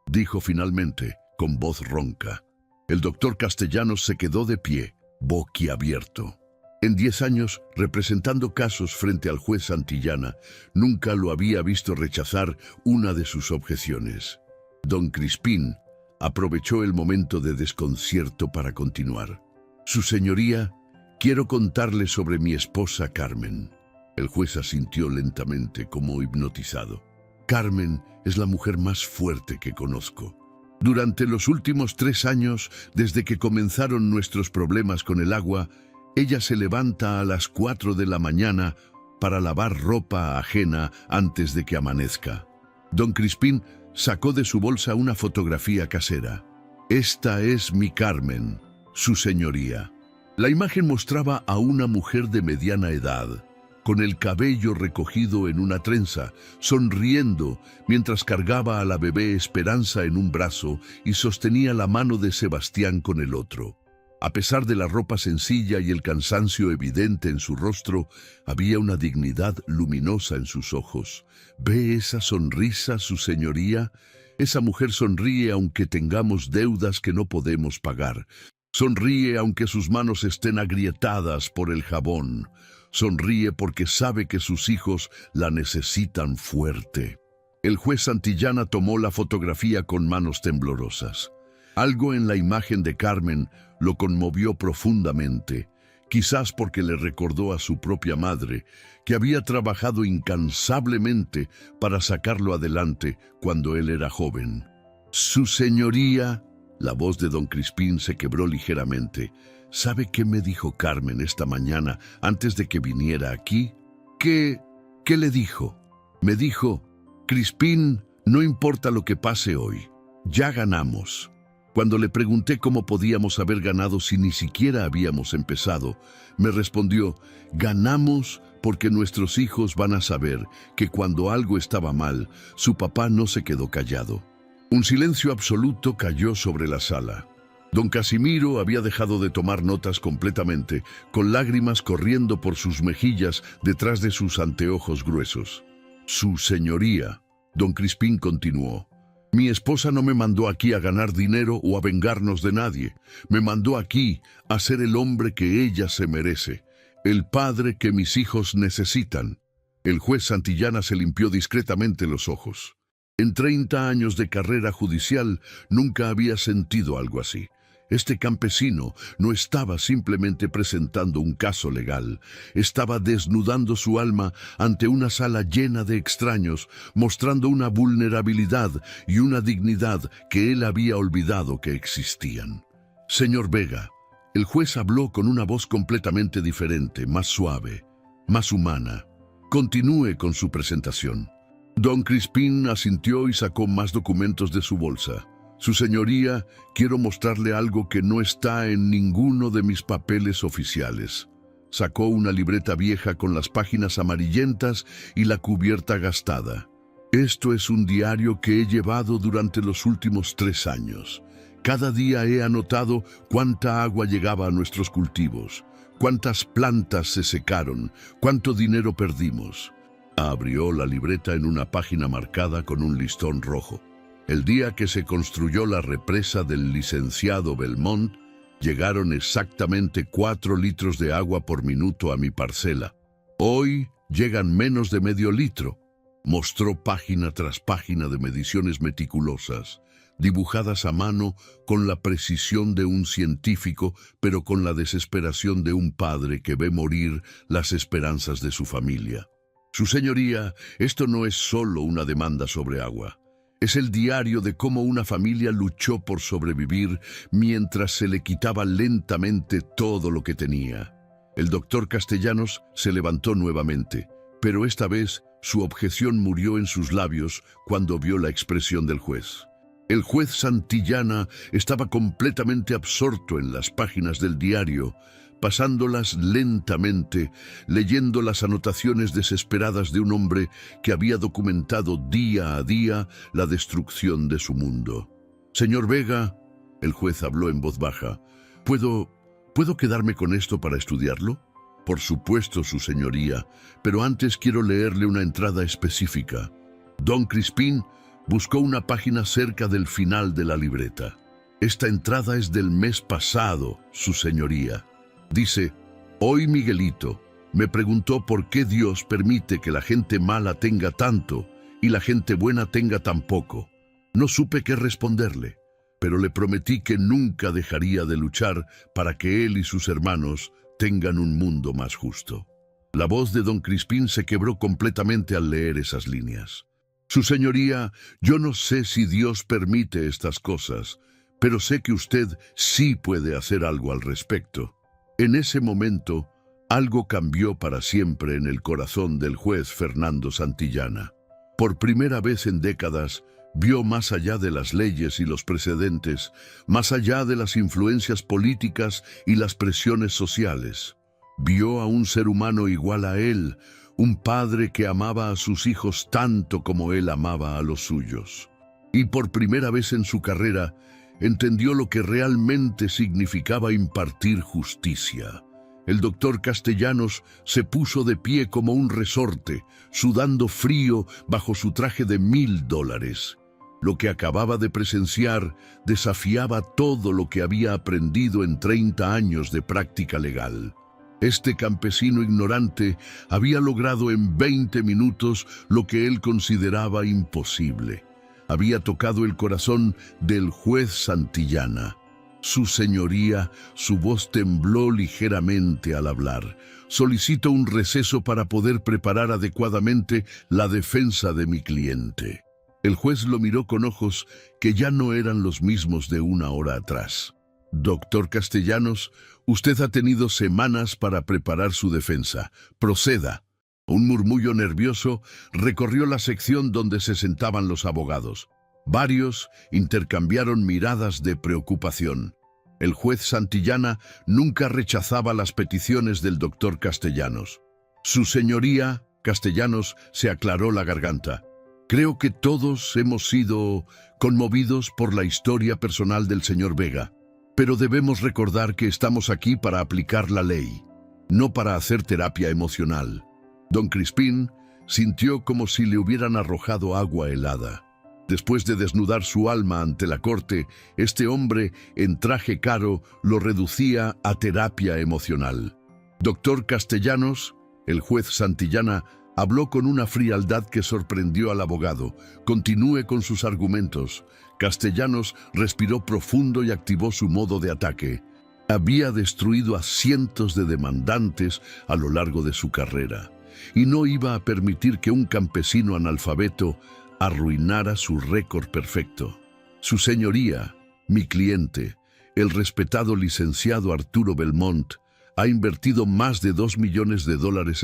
dijo finalmente, con voz ronca. El doctor Castellanos se quedó de pie, boquiabierto. En 10 años, representando casos frente al juez Santillana, nunca lo había visto rechazar una de sus objeciones. Don Crispín aprovechó el momento de desconcierto para continuar. Su señoría, quiero contarle sobre mi esposa Carmen. El juez asintió lentamente, como hipnotizado. Carmen es la mujer más fuerte que conozco. Durante los últimos 3 años, desde que comenzaron nuestros problemas con el agua, ella se levanta a las 4 de la mañana para lavar ropa ajena antes de que amanezca. Don Crispín sacó de su bolsa una fotografía casera. Esta es mi Carmen, su señoría. La imagen mostraba a una mujer de mediana edad, con el cabello recogido en una trenza, sonriendo mientras cargaba a la bebé Esperanza en un brazo y sostenía la mano de Sebastián con el otro. A pesar de la ropa sencilla y el cansancio evidente en su rostro, había una dignidad luminosa en sus ojos. ¿Ve esa sonrisa, su señoría? Esa mujer sonríe aunque tengamos deudas que no podemos pagar. Sonríe aunque sus manos estén agrietadas por el jabón. Sonríe porque sabe que sus hijos la necesitan fuerte. El juez Santillana tomó la fotografía con manos temblorosas. Algo en la imagen de Carmen lo conmovió profundamente, quizás porque le recordó a su propia madre, que había trabajado incansablemente para sacarlo adelante cuando él era joven. Su señoría, la voz de don Crispín se quebró ligeramente. ¿Sabe qué me dijo Carmen esta mañana antes de que viniera aquí? ¿Qué le dijo? Me dijo, Crispín, no importa lo que pase hoy, ya ganamos. Cuando le pregunté cómo podíamos haber ganado si ni siquiera habíamos empezado, me respondió, ganamos porque nuestros hijos van a saber que cuando algo estaba mal, su papá no se quedó callado. Un silencio absoluto cayó sobre la sala. Don Casimiro había dejado de tomar notas completamente, con lágrimas corriendo por sus mejillas detrás de sus anteojos gruesos. Su señoría, don Crispín continuó. Mi esposa no me mandó aquí a ganar dinero o a vengarnos de nadie. Me mandó aquí a ser el hombre que ella se merece, el padre que mis hijos necesitan. El juez Santillana se limpió discretamente los ojos. En 30 años de carrera judicial nunca había sentido algo así. Este campesino no estaba simplemente presentando un caso legal, estaba desnudando su alma ante una sala llena de extraños, mostrando una vulnerabilidad y una dignidad que él había olvidado que existían. Señor Vega, el juez habló con una voz completamente diferente, más suave, más humana. Continúe con su presentación. Don Crispín asintió y sacó más documentos de su bolsa. Su señoría, quiero mostrarle algo que no está en ninguno de mis papeles oficiales. Sacó una libreta vieja con las páginas amarillentas y la cubierta gastada. Esto es un diario que he llevado durante los últimos 3 años. Cada día he anotado cuánta agua llegaba a nuestros cultivos, cuántas plantas se secaron, cuánto dinero perdimos. Abrió la libreta en una página marcada con un listón rojo. El día que se construyó la represa del licenciado Belmont, llegaron exactamente 4 litros de agua por minuto a mi parcela. Hoy llegan menos de medio litro. Mostró página tras página de mediciones meticulosas, dibujadas a mano con la precisión de un científico, pero con la desesperación de un padre que ve morir las esperanzas de su familia. Su señoría, esto no es solo una demanda sobre agua. Es el diario de cómo una familia luchó por sobrevivir mientras se le quitaba lentamente todo lo que tenía. El doctor Castellanos se levantó nuevamente, pero esta vez su objeción murió en sus labios cuando vio la expresión del juez. El juez Santillana estaba completamente absorto en las páginas del diario, pasándolas lentamente, leyendo las anotaciones desesperadas de un hombre que había documentado día a día la destrucción de su mundo. «Señor Vega», el juez habló en voz baja, ¿puedo quedarme con esto para estudiarlo? Por supuesto, su señoría, pero antes quiero leerle una entrada específica. Don Crispín buscó una página cerca del final de la libreta. Esta entrada es del mes pasado, su señoría. Dice: «Hoy Miguelito me preguntó por qué Dios permite que la gente mala tenga tanto y la gente buena tenga tan poco. No supe qué responderle, pero le prometí que nunca dejaría de luchar para que él y sus hermanos tengan un mundo más justo». La voz de don Crispín se quebró completamente al leer esas líneas. «Su señoría, yo no sé si Dios permite estas cosas, pero sé que usted sí puede hacer algo al respecto». En ese momento, algo cambió para siempre en el corazón del juez Fernando Santillana. Por primera vez en décadas, vio más allá de las leyes y los precedentes, más allá de las influencias políticas y las presiones sociales. Vio a un ser humano igual a él, un padre que amaba a sus hijos tanto como él amaba a los suyos. Y por primera vez en su carrera, entendió lo que realmente significaba impartir justicia. El doctor Castellanos se puso de pie como un resorte, sudando frío bajo su traje de $1000. Lo que acababa de presenciar desafiaba todo lo que había aprendido en 30 años de práctica legal. Este campesino ignorante había logrado en 20 minutos lo que él consideraba imposible. Había tocado el corazón del juez Santillana. Su señoría, su voz tembló ligeramente al hablar. «Solicito un receso para poder preparar adecuadamente la defensa de mi cliente». El juez lo miró con ojos que ya no eran los mismos de una hora atrás. «Doctor Castellanos, usted ha tenido semanas para preparar su defensa. Proceda». Un murmullo nervioso recorrió la sección donde se sentaban los abogados. Varios intercambiaron miradas de preocupación. El juez Santillana nunca rechazaba las peticiones del doctor Castellanos. «Su señoría», Castellanos se aclaró la garganta, «creo que todos hemos sido conmovidos por la historia personal del señor Vega, pero debemos recordar que estamos aquí para aplicar la ley, no para hacer terapia emocional». Don Crispín sintió como si le hubieran arrojado agua helada. Después de desnudar su alma ante la corte, este hombre en traje caro lo reducía a terapia emocional. «Doctor Castellanos», el juez Santillana habló con una frialdad que sorprendió al abogado. «Continúe con sus argumentos». Castellanos respiró profundo y activó su modo de ataque. Había destruido a cientos de demandantes a lo largo de su carrera, y no iba a permitir que un campesino analfabeto arruinara su récord perfecto. «Su señoría, mi cliente, el respetado licenciado Arturo Belmont, ha invertido más de $2 millones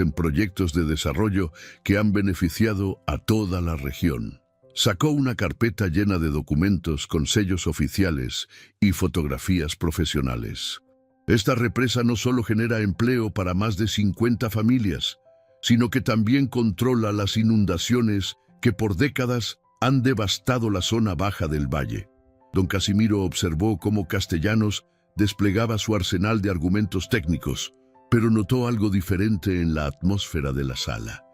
en proyectos de desarrollo que han beneficiado a toda la región». Sacó una carpeta llena de documentos con sellos oficiales y fotografías profesionales. «Esta represa no solo genera empleo para más de 50 familias, sino que también controla las inundaciones que por décadas han devastado la zona baja del valle. Don Casimiro observó cómo Castellanos desplegaba su arsenal de argumentos técnicos, pero notó algo diferente en la atmósfera de la sala.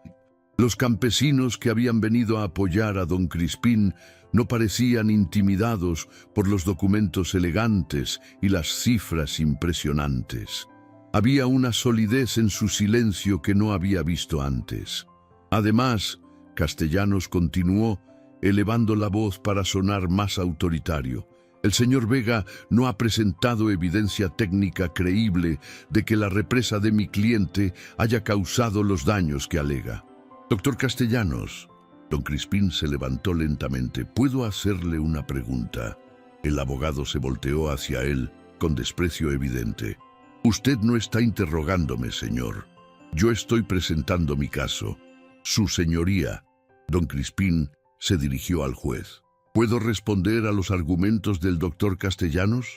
Los campesinos que habían venido a apoyar a don Crispín no parecían intimidados por los documentos elegantes y las cifras impresionantes. Había una solidez en su silencio que no había visto antes. Además, Castellanos continuó, elevando la voz para sonar más autoritario. El señor Vega no ha presentado evidencia técnica creíble de que la represa de mi cliente haya causado los daños que alega. Doctor Castellanos, don Crispín se levantó lentamente. ¿Puedo hacerle una pregunta? El abogado se volteó hacia él con desprecio evidente. Usted no está interrogándome, señor. Yo estoy presentando mi caso. Su señoría. Don Crispín se dirigió al juez. ¿Puedo responder a los argumentos del doctor Castellanos?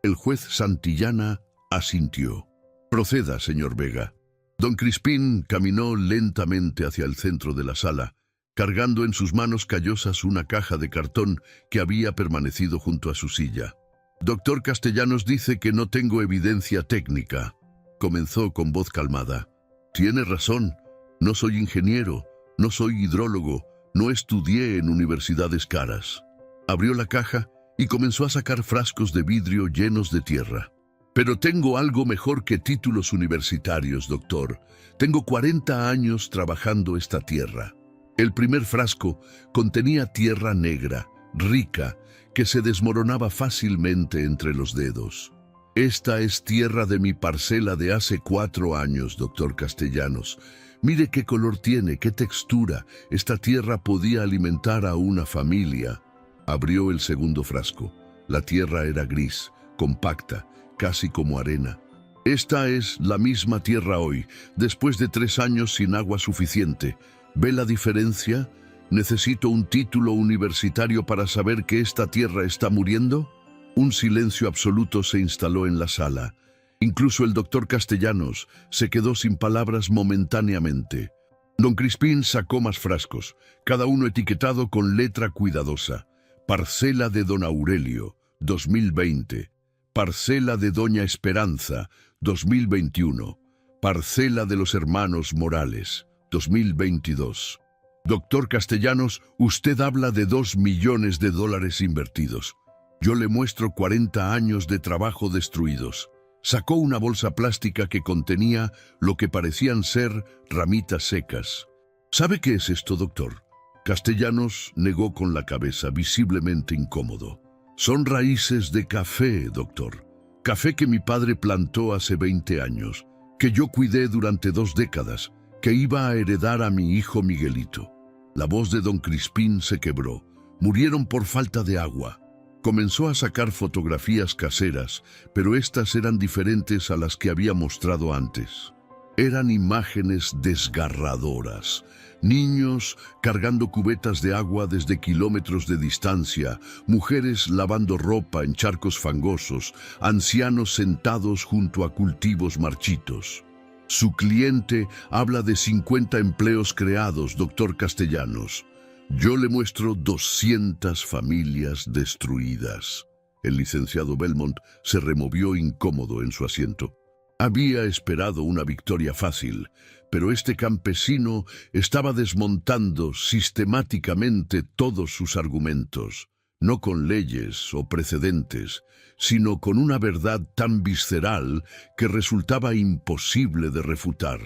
El juez Santillana asintió. Proceda, señor Vega. Don Crispín caminó lentamente hacia el centro de la sala, cargando en sus manos callosas una caja de cartón que había permanecido junto a su silla. Doctor Castellanos dice que no tengo evidencia técnica. Comenzó con voz calmada. Tiene razón. No soy ingeniero, no soy hidrólogo, no estudié en universidades caras. Abrió la caja y comenzó a sacar frascos de vidrio llenos de tierra. Pero tengo algo mejor que títulos universitarios, doctor. Tengo 40 años trabajando esta tierra. El primer frasco contenía tierra negra, rica, que se desmoronaba fácilmente entre los dedos. Esta es tierra de mi parcela de hace 4 años, doctor Castellanos. Mire qué color tiene, qué textura. Esta tierra podía alimentar a una familia. Abrió el segundo frasco. La tierra era gris, compacta, casi como arena. Esta es la misma tierra hoy, después de 3 años sin agua suficiente. ¿Ve la diferencia? ¿Necesito un título universitario para saber que esta tierra está muriendo? Un silencio absoluto se instaló en la sala. Incluso el doctor Castellanos se quedó sin palabras momentáneamente. Don Crispín sacó más frascos, cada uno etiquetado con letra cuidadosa. Parcela de don Aurelio, 2020. Parcela de doña Esperanza, 2021. Parcela de los hermanos Morales, 2022. Doctor Castellanos, usted habla de $2 millones invertidos. Yo le muestro 40 años de trabajo destruidos. Sacó una bolsa plástica que contenía lo que parecían ser ramitas secas. ¿Sabe qué es esto, doctor? Castellanos negó con la cabeza, visiblemente incómodo. Son raíces de café, doctor. Café que mi padre plantó hace 20 años, que yo cuidé durante 2 décadas, que iba a heredar a mi hijo Miguelito. La voz de don Crispín se quebró. Murieron por falta de agua. Comenzó a sacar fotografías caseras, pero estas eran diferentes a las que había mostrado antes. Eran imágenes desgarradoras. Niños cargando cubetas de agua desde kilómetros de distancia, mujeres lavando ropa en charcos fangosos, ancianos sentados junto a cultivos marchitos. Su cliente habla de 50 empleos creados, doctor Castellanos. Yo le muestro 200 familias destruidas. El licenciado Belmont se removió incómodo en su asiento. Había esperado una victoria fácil, pero este campesino estaba desmontando sistemáticamente todos sus argumentos, no con leyes o precedentes, sino con una verdad tan visceral que resultaba imposible de refutar.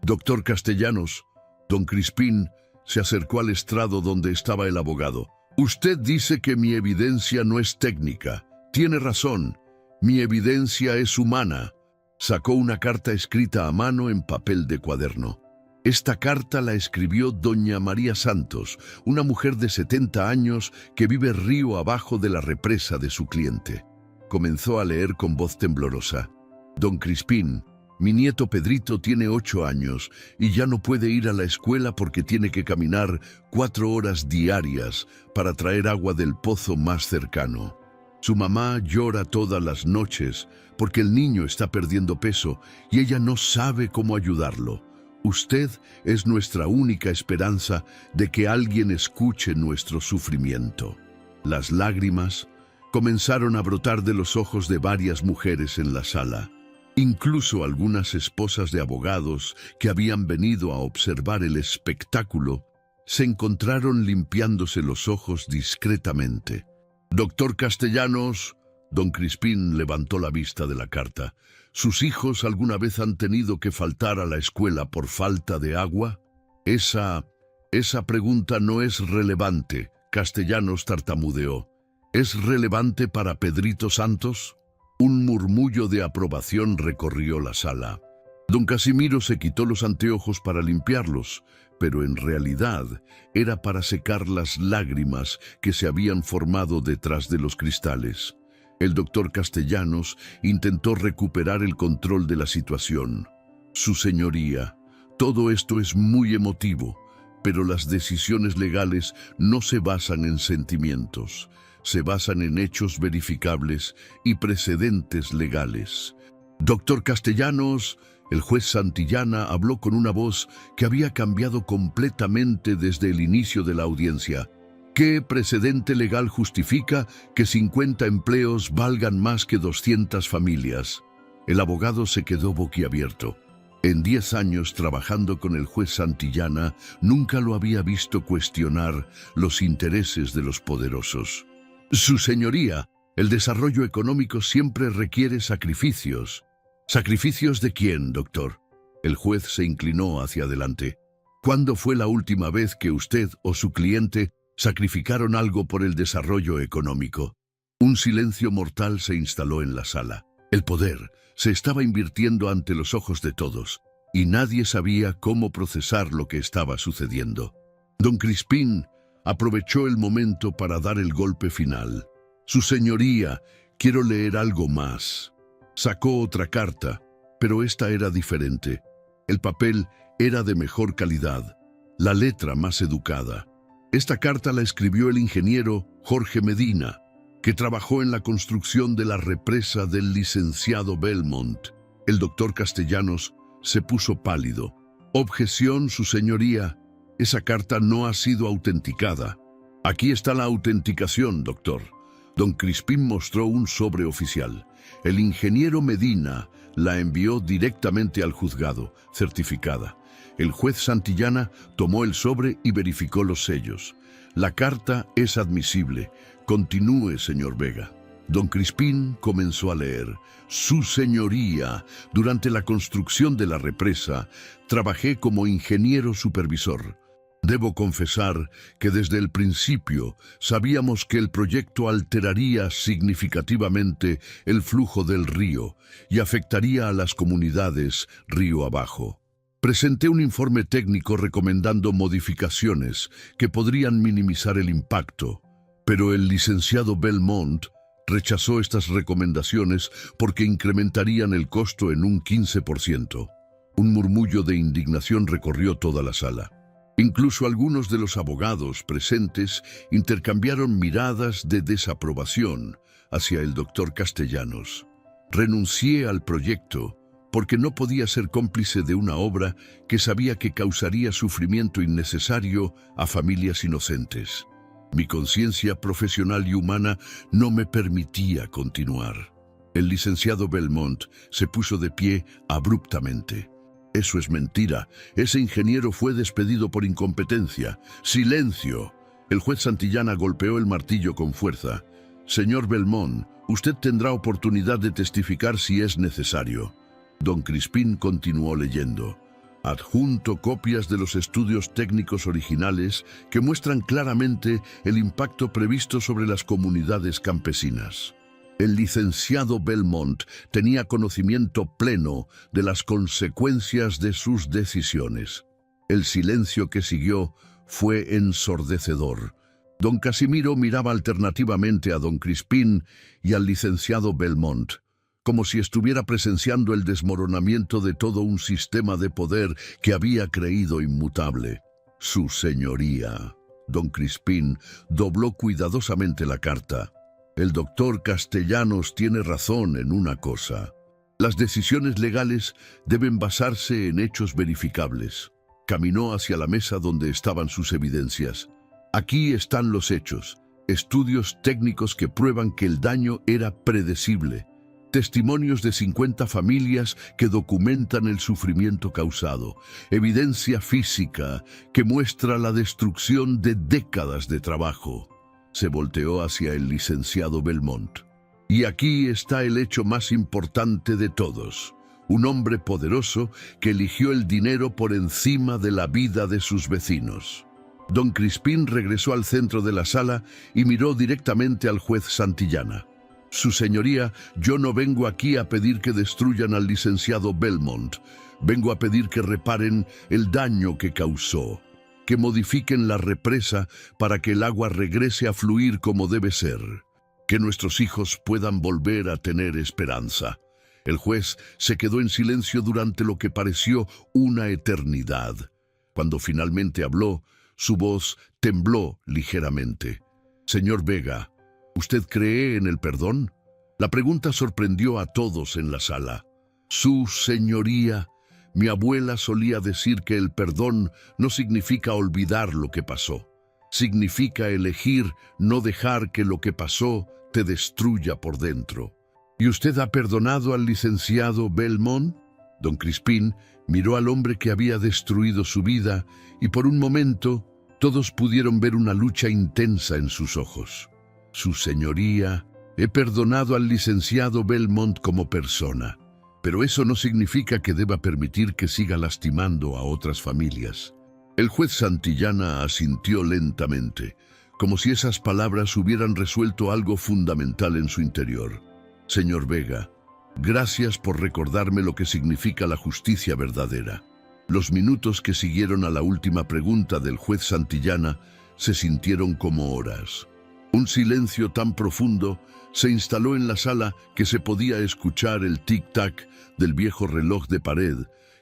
Doctor Castellanos, don Crispín se acercó al estrado donde estaba el abogado. Usted dice que mi evidencia no es técnica. Tiene razón. Mi evidencia es humana. Sacó una carta escrita a mano en papel de cuaderno. Esta carta la escribió doña María Santos, una mujer de 70 años que vive río abajo de la represa de su cliente. Comenzó a leer con voz temblorosa. Don Crispín, mi nieto Pedrito tiene 8 años y ya no puede ir a la escuela porque tiene que caminar 4 horas diarias para traer agua del pozo más cercano. Su mamá llora todas las noches porque el niño está perdiendo peso y ella no sabe cómo ayudarlo. Usted es nuestra única esperanza de que alguien escuche nuestro sufrimiento. Las lágrimas Comenzaron a brotar de los ojos de varias mujeres en la sala. Incluso algunas esposas de abogados que habían venido a observar el espectáculo se encontraron limpiándose los ojos discretamente. «Doctor Castellanos», don Crispín levantó la vista de la carta. «¿Sus hijos alguna vez han tenido que faltar a la escuela por falta de agua?» Esa pregunta no es relevante», Castellanos tartamudeó. «¿Es relevante para Pedrito Santos?» Un murmullo de aprobación recorrió la sala. Don Casimiro se quitó los anteojos para limpiarlos, pero en realidad era para secar las lágrimas que se habían formado detrás de los cristales. El doctor Castellanos intentó recuperar el control de la situación. «Su señoría, todo esto es muy emotivo, pero las decisiones legales no se basan en sentimientos. Se basan en hechos verificables y precedentes legales. Doctor Castellanos», el juez Santillana habló con una voz que había cambiado completamente desde el inicio de la audiencia. «¿Qué precedente legal justifica que 50 empleos valgan más que 200 familias?» El abogado se quedó boquiabierto. En 10 años trabajando con el juez Santillana, nunca lo había visto cuestionar los intereses de los poderosos. «Su señoría, el desarrollo económico siempre requiere sacrificios». «¿Sacrificios de quién, doctor?» El juez se inclinó hacia adelante. «¿Cuándo fue la última vez que usted o su cliente sacrificaron algo por el desarrollo económico?» Un silencio mortal se instaló en la sala. El poder se estaba invirtiendo ante los ojos de todos, y nadie sabía cómo procesar lo que estaba sucediendo. Don Crispín aprovechó el momento para dar el golpe final. «Su señoría, quiero leer algo más». Sacó otra carta, pero esta era diferente. El papel era de mejor calidad, la letra más educada. Esta carta la escribió el ingeniero Jorge Medina, que trabajó en la construcción de la represa del licenciado Belmont. El doctor Castellanos se puso pálido. «Objeción, su señoría. Esa carta no ha sido autenticada». «Aquí está la autenticación, doctor». Don Crispín mostró un sobre oficial. El ingeniero Medina la envió directamente al juzgado, certificada. El juez Santillana tomó el sobre y verificó los sellos. «La carta es admisible. Continúe, señor Vega». Don Crispín comenzó a leer. «Su señoría, durante la construcción de la represa, trabajé como ingeniero supervisor. Debo confesar que desde el principio sabíamos que el proyecto alteraría significativamente el flujo del río y afectaría a las comunidades río abajo. Presenté un informe técnico recomendando modificaciones que podrían minimizar el impacto, pero el licenciado Belmont rechazó estas recomendaciones porque incrementarían el costo en un 15%. Un murmullo de indignación recorrió toda la sala. Incluso algunos de los abogados presentes intercambiaron miradas de desaprobación hacia el doctor Castellanos. «Renuncié al proyecto porque no podía ser cómplice de una obra que sabía que causaría sufrimiento innecesario a familias inocentes. Mi conciencia profesional y humana no me permitía continuar». El licenciado Belmont se puso de pie abruptamente. «Eso es mentira. Ese ingeniero fue despedido por incompetencia». «¡Silencio!». El juez Santillana golpeó el martillo con fuerza. «Señor Belmont, usted tendrá oportunidad de testificar si es necesario». Don Crispín continuó leyendo. «Adjunto copias de los estudios técnicos originales que muestran claramente el impacto previsto sobre las comunidades campesinas». El licenciado Belmont tenía conocimiento pleno de las consecuencias de sus decisiones. El silencio que siguió fue ensordecedor. Don Casimiro miraba alternativamente a don Crispín y al licenciado Belmont, como si estuviera presenciando el desmoronamiento de todo un sistema de poder que había creído inmutable. «Su señoría». Don Crispín dobló cuidadosamente la carta. «El doctor Castellanos tiene razón en una cosa. Las decisiones legales deben basarse en hechos verificables». Caminó hacia la mesa donde estaban sus evidencias. «Aquí están los hechos. estudios técnicos que prueban que el daño era predecible, testimonios de 50 familias que documentan el sufrimiento causado, evidencia física que muestra la destrucción de décadas de trabajo. Se volteó hacia el licenciado Belmont. Y aquí está el hecho más importante de todos. Un hombre poderoso que eligió el dinero por encima de la vida de sus vecinos. Don Crispín regresó al centro de la sala y miró directamente al juez Santillana. Su señoría, yo no vengo aquí a pedir que destruyan al licenciado Belmont. Vengo a pedir que reparen el daño que causó, que modifiquen la represa para que el agua regrese a fluir como debe ser, que nuestros hijos puedan volver a tener esperanza. El juez se quedó en silencio durante lo que pareció una eternidad. Cuando finalmente habló, su voz tembló ligeramente. Señor Vega, ¿usted cree en el perdón? La pregunta sorprendió a todos en la sala. Su señoría, mi abuela solía decir que el perdón no significa olvidar lo que pasó. Significa elegir no dejar que lo que pasó te destruya por dentro. ¿Y usted ha perdonado al licenciado Belmont? Don Crispín miró al hombre que había destruido su vida y por un momento todos pudieron ver una lucha intensa en sus ojos. Su señoría, he perdonado al licenciado Belmont como persona, pero eso no significa que deba permitir que siga lastimando a otras familias. El juez Santillana asintió lentamente, como si esas palabras hubieran resuelto algo fundamental en su interior. Señor Vega, gracias por recordarme lo que significa la justicia verdadera. Los minutos que siguieron a la última pregunta del juez Santillana se sintieron como horas. Un silencio tan profundo se instaló en la sala que se podía escuchar el tic-tac del viejo reloj de pared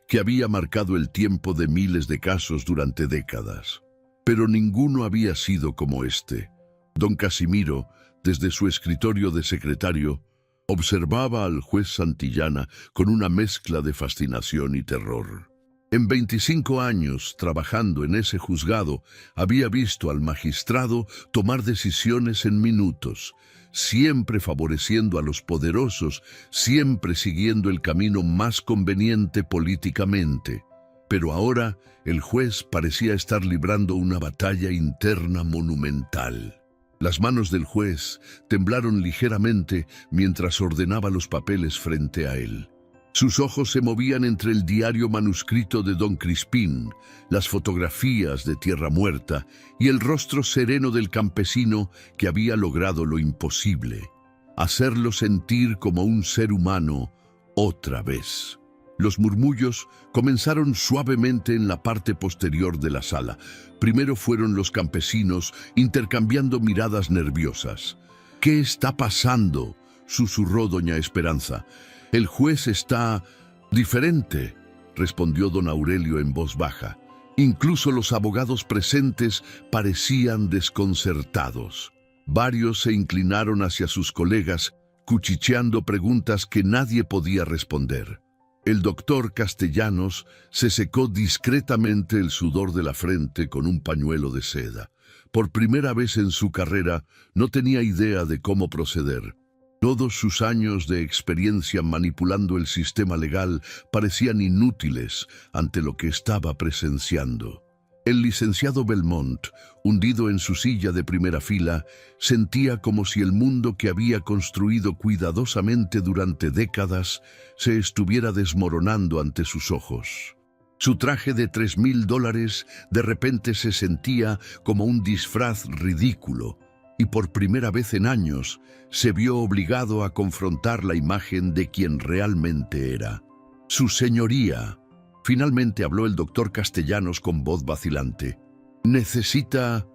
que había marcado el tiempo de miles de casos durante décadas. Pero ninguno había sido como este. Don Casimiro, desde su escritorio de secretario, observaba al juez Santillana con una mezcla de fascinación y terror. En 25 años trabajando en ese juzgado, había visto al magistrado tomar decisiones en minutos, siempre favoreciendo a los poderosos, siempre siguiendo el camino más conveniente políticamente. Pero ahora el juez parecía estar librando una batalla interna monumental. Las manos del juez temblaron ligeramente mientras ordenaba los papeles frente a él. Sus ojos se movían entre el diario manuscrito de Don Crispín, las fotografías de Tierra Muerta y el rostro sereno del campesino que había logrado lo imposible, hacerlo sentir como un ser humano otra vez. Los murmullos comenzaron suavemente en la parte posterior de la sala. Primero fueron los campesinos intercambiando miradas nerviosas. «¿Qué está pasando?», susurró doña Esperanza. «El juez está diferente», respondió don Aurelio en voz baja. Incluso los abogados presentes parecían desconcertados. Varios se inclinaron hacia sus colegas, cuchicheando preguntas que nadie podía responder. El doctor Castellanos se secó discretamente el sudor de la frente con un pañuelo de seda. Por primera vez en su carrera no tenía idea de cómo proceder. Todos sus años de experiencia manipulando el sistema legal parecían inútiles ante lo que estaba presenciando. El licenciado Belmont, hundido en su silla de primera fila, sentía como si el mundo que había construido cuidadosamente durante décadas se estuviera desmoronando ante sus ojos. Su traje de $3,000 de repente se sentía como un disfraz ridículo, y por primera vez en años se vio obligado a confrontar la imagen de quien realmente era. «Su señoría», finalmente habló el doctor Castellanos con voz vacilante. ¿Necesita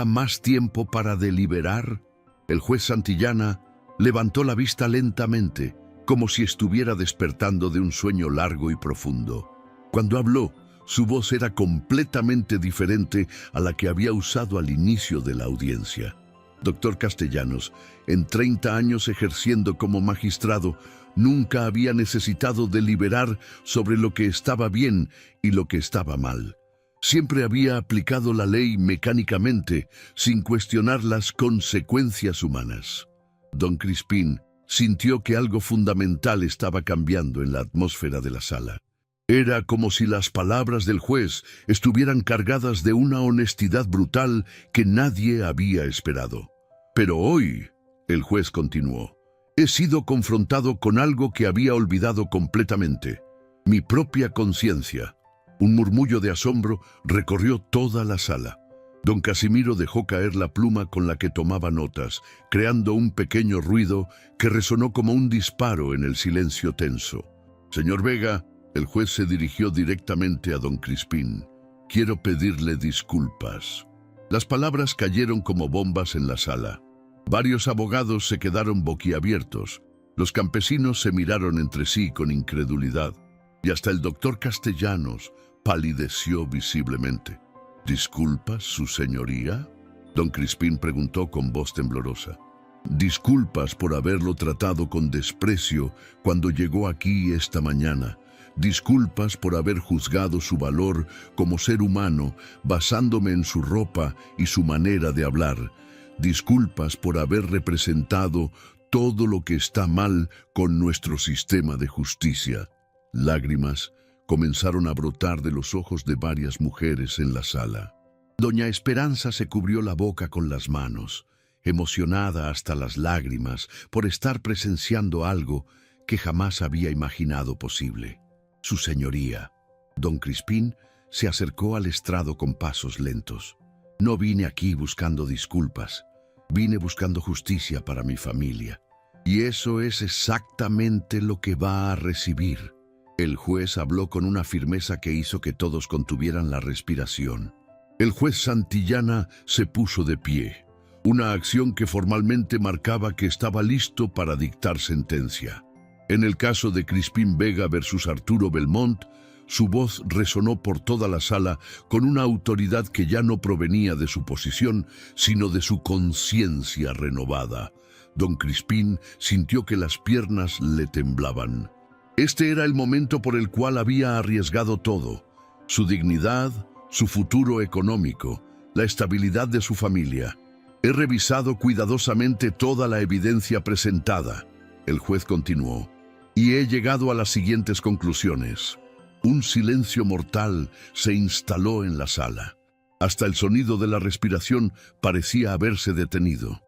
más tiempo para deliberar?» El juez Santillana levantó la vista lentamente, como si estuviera despertando de un sueño largo y profundo. Cuando habló, su voz era completamente diferente a la que había usado al inicio de la audiencia. «Doctor Castellanos, en 30 años ejerciendo como magistrado, nunca había necesitado deliberar sobre lo que estaba bien y lo que estaba mal. Siempre había aplicado la ley mecánicamente, sin cuestionar las consecuencias humanas. Don Crispín sintió que algo fundamental estaba cambiando en la atmósfera de la sala. Era como si las palabras del juez estuvieran cargadas de una honestidad brutal que nadie había esperado. Pero hoy, el juez continuó, he sido confrontado con algo que había olvidado completamente: mi propia conciencia. Un murmullo de asombro recorrió toda la sala. Don Casimiro dejó caer la pluma con la que tomaba notas, creando un pequeño ruido que resonó como un disparo en el silencio tenso. Señor Vega, el juez se dirigió directamente a don Crispín. Quiero pedirle disculpas. Las palabras cayeron como bombas en la sala. Varios abogados se quedaron boquiabiertos. Los campesinos se miraron entre sí con incredulidad. Y hasta el doctor Castellanos palideció visiblemente. ¿Disculpas, su señoría? Don Crispín preguntó con voz temblorosa. Disculpas por haberlo tratado con desprecio cuando llegó aquí esta mañana. Disculpas por haber juzgado su valor como ser humano basándome en su ropa y su manera de hablar. Disculpas por haber representado todo lo que está mal con nuestro sistema de justicia. Lágrimas comenzaron a brotar de los ojos de varias mujeres en la sala. Doña Esperanza se cubrió la boca con las manos, emocionada hasta las lágrimas por estar presenciando algo que jamás había imaginado posible. Su señoría, don Crispín, se acercó al estrado con pasos lentos. No vine aquí buscando disculpas, vine buscando justicia para mi familia. Y eso es exactamente lo que va a recibir. El juez habló con una firmeza que hizo que todos contuvieran la respiración. El juez Santillana se puso de pie, una acción que formalmente marcaba que estaba listo para dictar sentencia. En el caso de Crispín Vega versus Arturo Belmont, su voz resonó por toda la sala con una autoridad que ya no provenía de su posición, sino de su conciencia renovada. Don Crispín sintió que las piernas le temblaban. Este era el momento por el cual había arriesgado todo: su dignidad, su futuro económico, la estabilidad de su familia. He revisado cuidadosamente toda la evidencia presentada, el juez continuó, y he llegado a las siguientes conclusiones. Un silencio mortal se instaló en la sala. Hasta el sonido de la respiración parecía haberse detenido.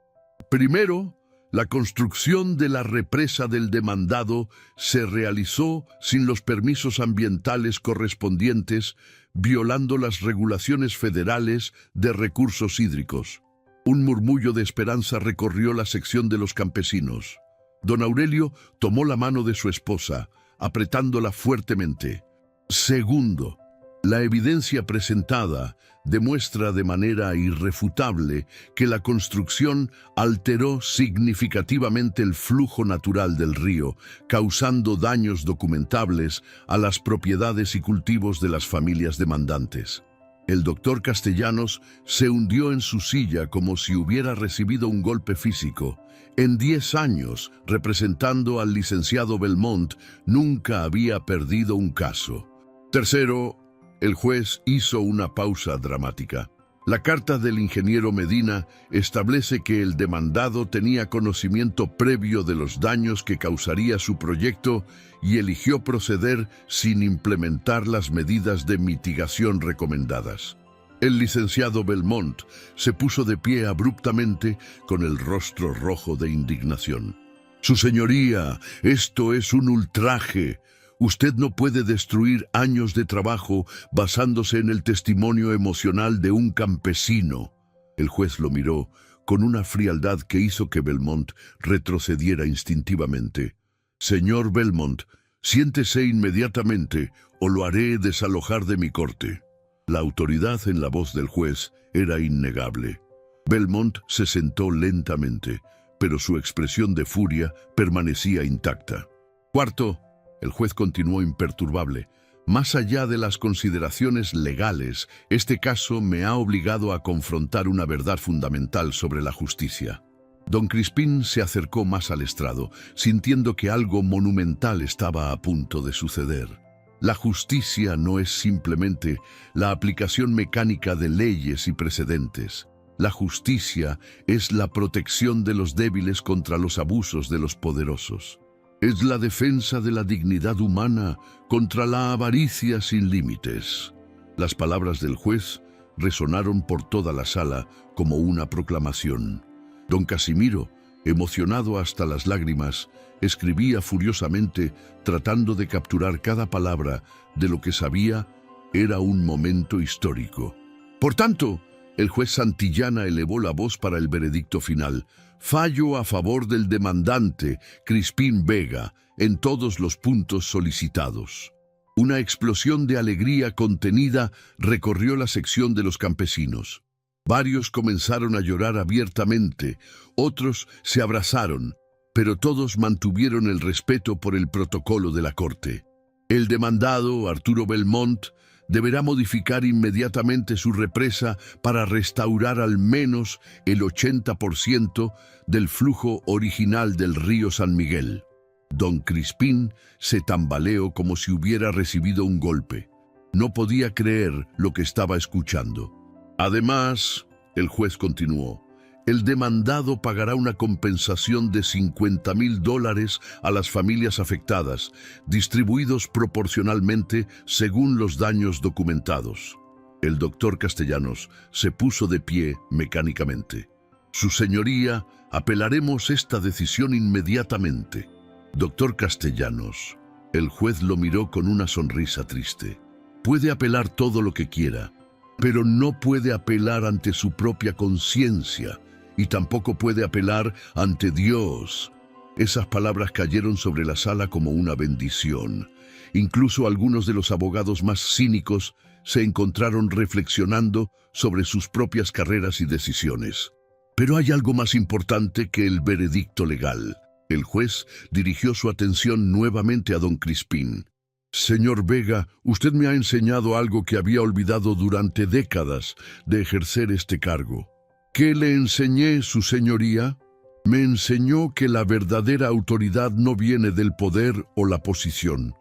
Primero, la construcción de la represa del demandado se realizó sin los permisos ambientales correspondientes, violando las regulaciones federales de recursos hídricos. Un murmullo de esperanza recorrió la sección de los campesinos. Don Aurelio tomó la mano de su esposa, apretándola fuertemente. Segundo, la evidencia presentada demuestra de manera irrefutable que la construcción alteró significativamente el flujo natural del río, causando daños documentables a las propiedades y cultivos de las familias demandantes. El doctor Castellanos se hundió en su silla como si hubiera recibido un golpe físico. En 10 años, representando al licenciado Belmont, nunca había perdido un caso. Tercero, el juez hizo una pausa dramática. La carta del ingeniero Medina establece que el demandado tenía conocimiento previo de los daños que causaría su proyecto y eligió proceder sin implementar las medidas de mitigación recomendadas. El licenciado Belmont se puso de pie abruptamente con el rostro rojo de indignación. Su señoría, esto es un ultraje. Usted no puede destruir años de trabajo basándose en el testimonio emocional de un campesino. El juez lo miró con una frialdad que hizo que Belmont retrocediera instintivamente. Señor Belmont, siéntese inmediatamente o lo haré desalojar de mi corte. La autoridad en la voz del juez era innegable. Belmont se sentó lentamente, pero su expresión de furia permanecía intacta. Cuarto, el juez continuó imperturbable. Más allá de las consideraciones legales, este caso me ha obligado a confrontar una verdad fundamental sobre la justicia. Don Crispín se acercó más al estrado, sintiendo que algo monumental estaba a punto de suceder. La justicia no es simplemente la aplicación mecánica de leyes y precedentes. La justicia es la protección de los débiles contra los abusos de los poderosos. Es la defensa de la dignidad humana contra la avaricia sin límites. Las palabras del juez resonaron por toda la sala como una proclamación. Don Casimiro, emocionado hasta las lágrimas, escribía furiosamente, tratando de capturar cada palabra de lo que sabía era un momento histórico. Por tanto, el juez Santillana elevó la voz para el veredicto final. Fallo a favor del demandante, Crispín Vega, en todos los puntos solicitados. Una explosión de alegría contenida recorrió la sección de los campesinos. Varios comenzaron a llorar abiertamente, otros se abrazaron, pero todos mantuvieron el respeto por el protocolo de la corte. El demandado, Arturo Belmont, deberá modificar inmediatamente su represa para restaurar al menos el 80% del flujo original del río San Miguel. Don Crispín se tambaleó como si hubiera recibido un golpe. No podía creer lo que estaba escuchando. Además, el juez continuó, el demandado pagará una compensación de $50,000 a las familias afectadas, distribuidos proporcionalmente según los daños documentados. El doctor Castellanos se puso de pie mecánicamente. Su señoría, apelaremos esta decisión inmediatamente. Doctor Castellanos, el juez lo miró con una sonrisa triste. Puede apelar todo lo que quiera, pero no puede apelar ante su propia conciencia. Y tampoco puede apelar ante Dios. Esas palabras cayeron sobre la sala como una bendición. Incluso algunos de los abogados más cínicos se encontraron reflexionando sobre sus propias carreras y decisiones. Pero hay algo más importante que el veredicto legal. El juez dirigió su atención nuevamente a don Crispín. Señor Vega, usted me ha enseñado algo que había olvidado durante décadas de ejercer este cargo. ¿Qué le enseñé, su señoría? Me enseñó que la verdadera autoridad no viene del poder o la posición.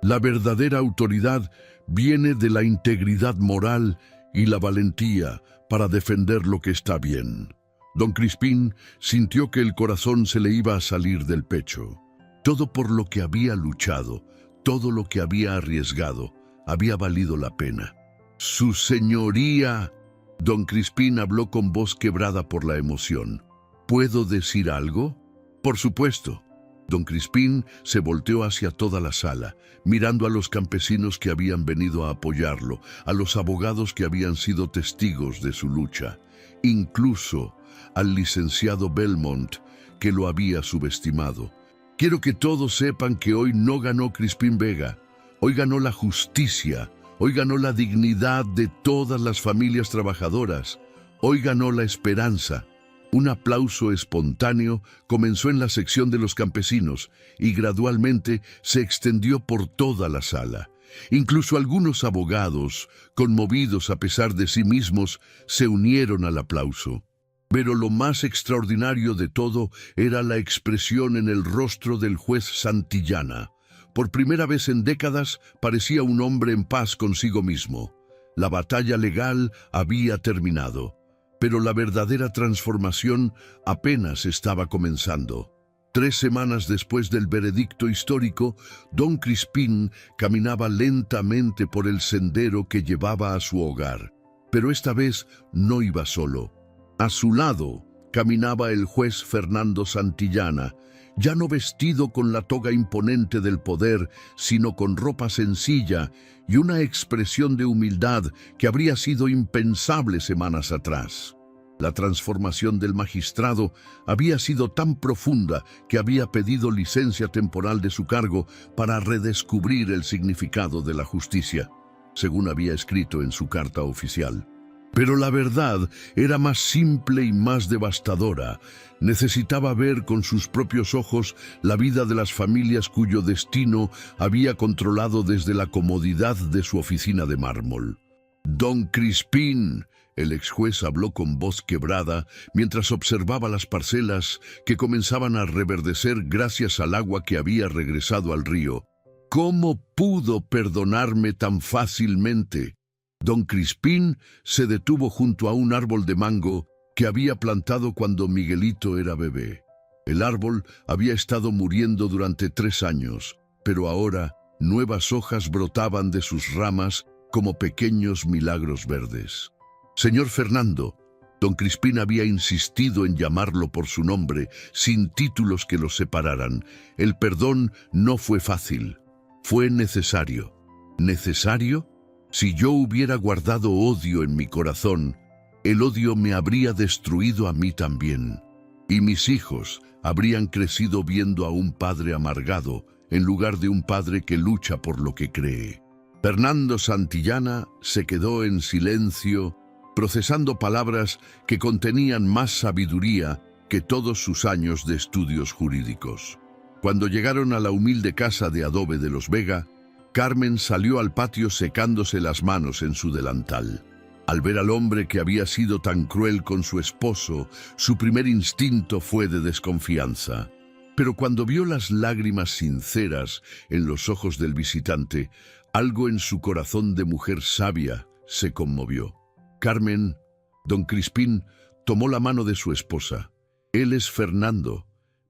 La verdadera autoridad viene de la integridad moral y la valentía para defender lo que está bien. Don Crispín sintió que el corazón se le iba a salir del pecho. Todo por lo que había luchado, todo lo que había arriesgado, había valido la pena. Su señoría... Don Crispín habló con voz quebrada por la emoción. ¿Puedo decir algo? Por supuesto. Don Crispín se volteó hacia toda la sala, mirando a los campesinos que habían venido a apoyarlo, a los abogados que habían sido testigos de su lucha, incluso al licenciado Belmont, que lo había subestimado. Quiero que todos sepan que hoy no ganó Crispín Vega, hoy ganó la justicia. Hoy ganó la dignidad de todas las familias trabajadoras. Hoy ganó la esperanza. Un aplauso espontáneo comenzó en la sección de los campesinos y gradualmente se extendió por toda la sala. Incluso algunos abogados, conmovidos a pesar de sí mismos, se unieron al aplauso. Pero lo más extraordinario de todo era la expresión en el rostro del juez Santillana. Por primera vez en décadas parecía un hombre en paz consigo mismo. La batalla legal había terminado, pero la verdadera transformación apenas estaba comenzando. 3 semanas después del veredicto histórico, don Crispín caminaba lentamente por el sendero que llevaba a su hogar. Pero esta vez no iba solo. A su lado caminaba el juez Fernando Santillana, ya no vestido con la toga imponente del poder, sino con ropa sencilla y una expresión de humildad que habría sido impensable semanas atrás. La transformación del magistrado había sido tan profunda que había pedido licencia temporal de su cargo para redescubrir el significado de la justicia, según había escrito en su carta oficial. Pero la verdad era más simple y más devastadora. Necesitaba ver con sus propios ojos la vida de las familias cuyo destino había controlado desde la comodidad de su oficina de mármol. Don Crispín, el ex juez habló con voz quebrada mientras observaba las parcelas que comenzaban a reverdecer gracias al agua que había regresado al río. ¿Cómo pudo perdonarme tan fácilmente? Don Crispín se detuvo junto a un árbol de mango que había plantado cuando Miguelito era bebé. El árbol había estado muriendo durante 3 años, pero ahora nuevas hojas brotaban de sus ramas como pequeños milagros verdes. Señor Fernando, don Crispín había insistido en llamarlo por su nombre, sin títulos que los separaran. El perdón no fue fácil, fue necesario. ¿Necesario? Si yo hubiera guardado odio en mi corazón, el odio me habría destruido a mí también. Y mis hijos habrían crecido viendo a un padre amargado, en lugar de un padre que lucha por lo que cree. Fernando Santillana se quedó en silencio, procesando palabras que contenían más sabiduría que todos sus años de estudios jurídicos. Cuando llegaron a la humilde casa de adobe de los Vega, Carmen salió al patio secándose las manos en su delantal. Al ver al hombre que había sido tan cruel con su esposo, su primer instinto fue de desconfianza. Pero cuando vio las lágrimas sinceras en los ojos del visitante, algo en su corazón de mujer sabia se conmovió. Carmen, don Crispín, tomó la mano de su esposa. Él es Fernando.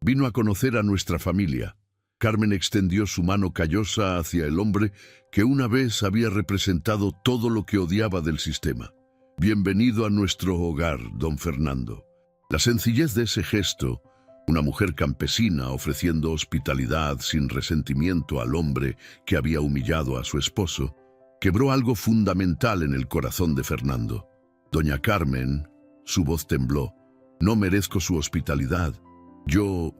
Vino a conocer a nuestra familia. Carmen extendió su mano callosa hacia el hombre que una vez había representado todo lo que odiaba del sistema. Bienvenido a nuestro hogar, don Fernando. La sencillez de ese gesto, una mujer campesina ofreciendo hospitalidad sin resentimiento al hombre que había humillado a su esposo, quebró algo fundamental en el corazón de Fernando. Doña Carmen, su voz tembló. No merezco su hospitalidad. Yo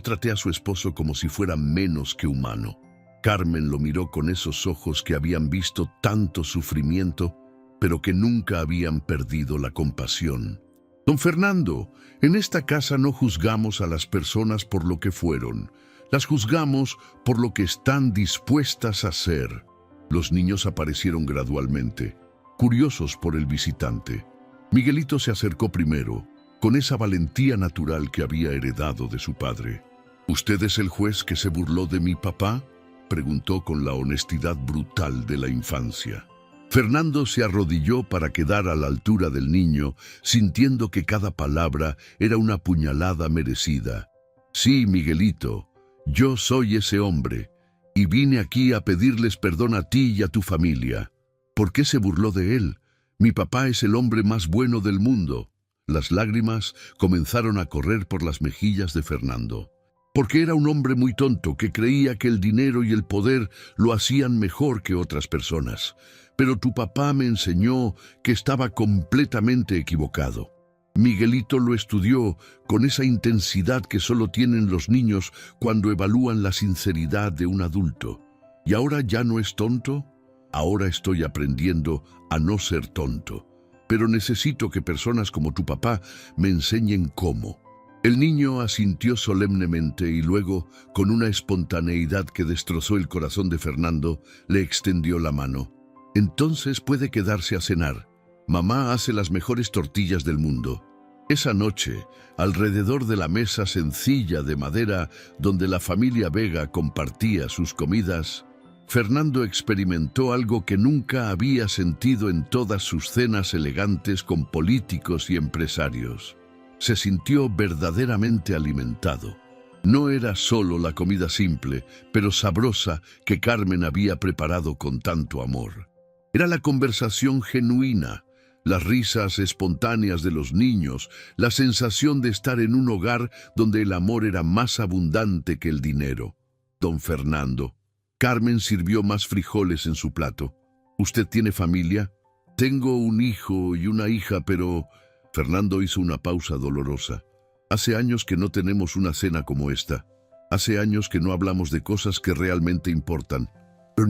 traté a su esposo como si fuera menos que humano. Carmen lo miró con esos ojos que habían visto tanto sufrimiento, pero que nunca habían perdido la compasión. Don Fernando, en esta casa no juzgamos a las personas por lo que fueron. Las juzgamos por lo que están dispuestas a ser. Los niños aparecieron gradualmente, curiosos por el visitante. Miguelito se acercó primero, con esa valentía natural que había heredado de su padre. ¿Usted es el juez que se burló de mi papá?, preguntó con la honestidad brutal de la infancia. Fernando se arrodilló para quedar a la altura del niño, sintiendo que cada palabra era una puñalada merecida. Sí, Miguelito, yo soy ese hombre, y vine aquí a pedirles perdón a ti y a tu familia. ¿Por qué se burló de él? Mi papá es el hombre más bueno del mundo. Las lágrimas comenzaron a correr por las mejillas de Fernando. Porque era un hombre muy tonto que creía que el dinero y el poder lo hacían mejor que otras personas. Pero tu papá me enseñó que estaba completamente equivocado. Miguelito lo estudió con esa intensidad que solo tienen los niños cuando evalúan la sinceridad de un adulto. ¿Y ahora ya no es tonto? Ahora estoy aprendiendo a no ser tonto. Pero necesito que personas como tu papá me enseñen cómo. El niño asintió solemnemente y luego, con una espontaneidad que destrozó el corazón de Fernando, le extendió la mano. Entonces puede quedarse a cenar. Mamá hace las mejores tortillas del mundo. Esa noche, alrededor de la mesa sencilla de madera donde la familia Vega compartía sus comidas, Fernando experimentó algo que nunca había sentido en todas sus cenas elegantes con políticos y empresarios. Se sintió verdaderamente alimentado. No era solo la comida simple, pero sabrosa que Carmen había preparado con tanto amor. Era la conversación genuina, las risas espontáneas de los niños, la sensación de estar en un hogar donde el amor era más abundante que el dinero. Don Fernando. Carmen sirvió más frijoles en su plato. ¿Usted tiene familia? Tengo un hijo y una hija, pero... Fernando hizo una pausa dolorosa. Hace años que no tenemos una cena como esta. Hace años que no hablamos de cosas que realmente importan.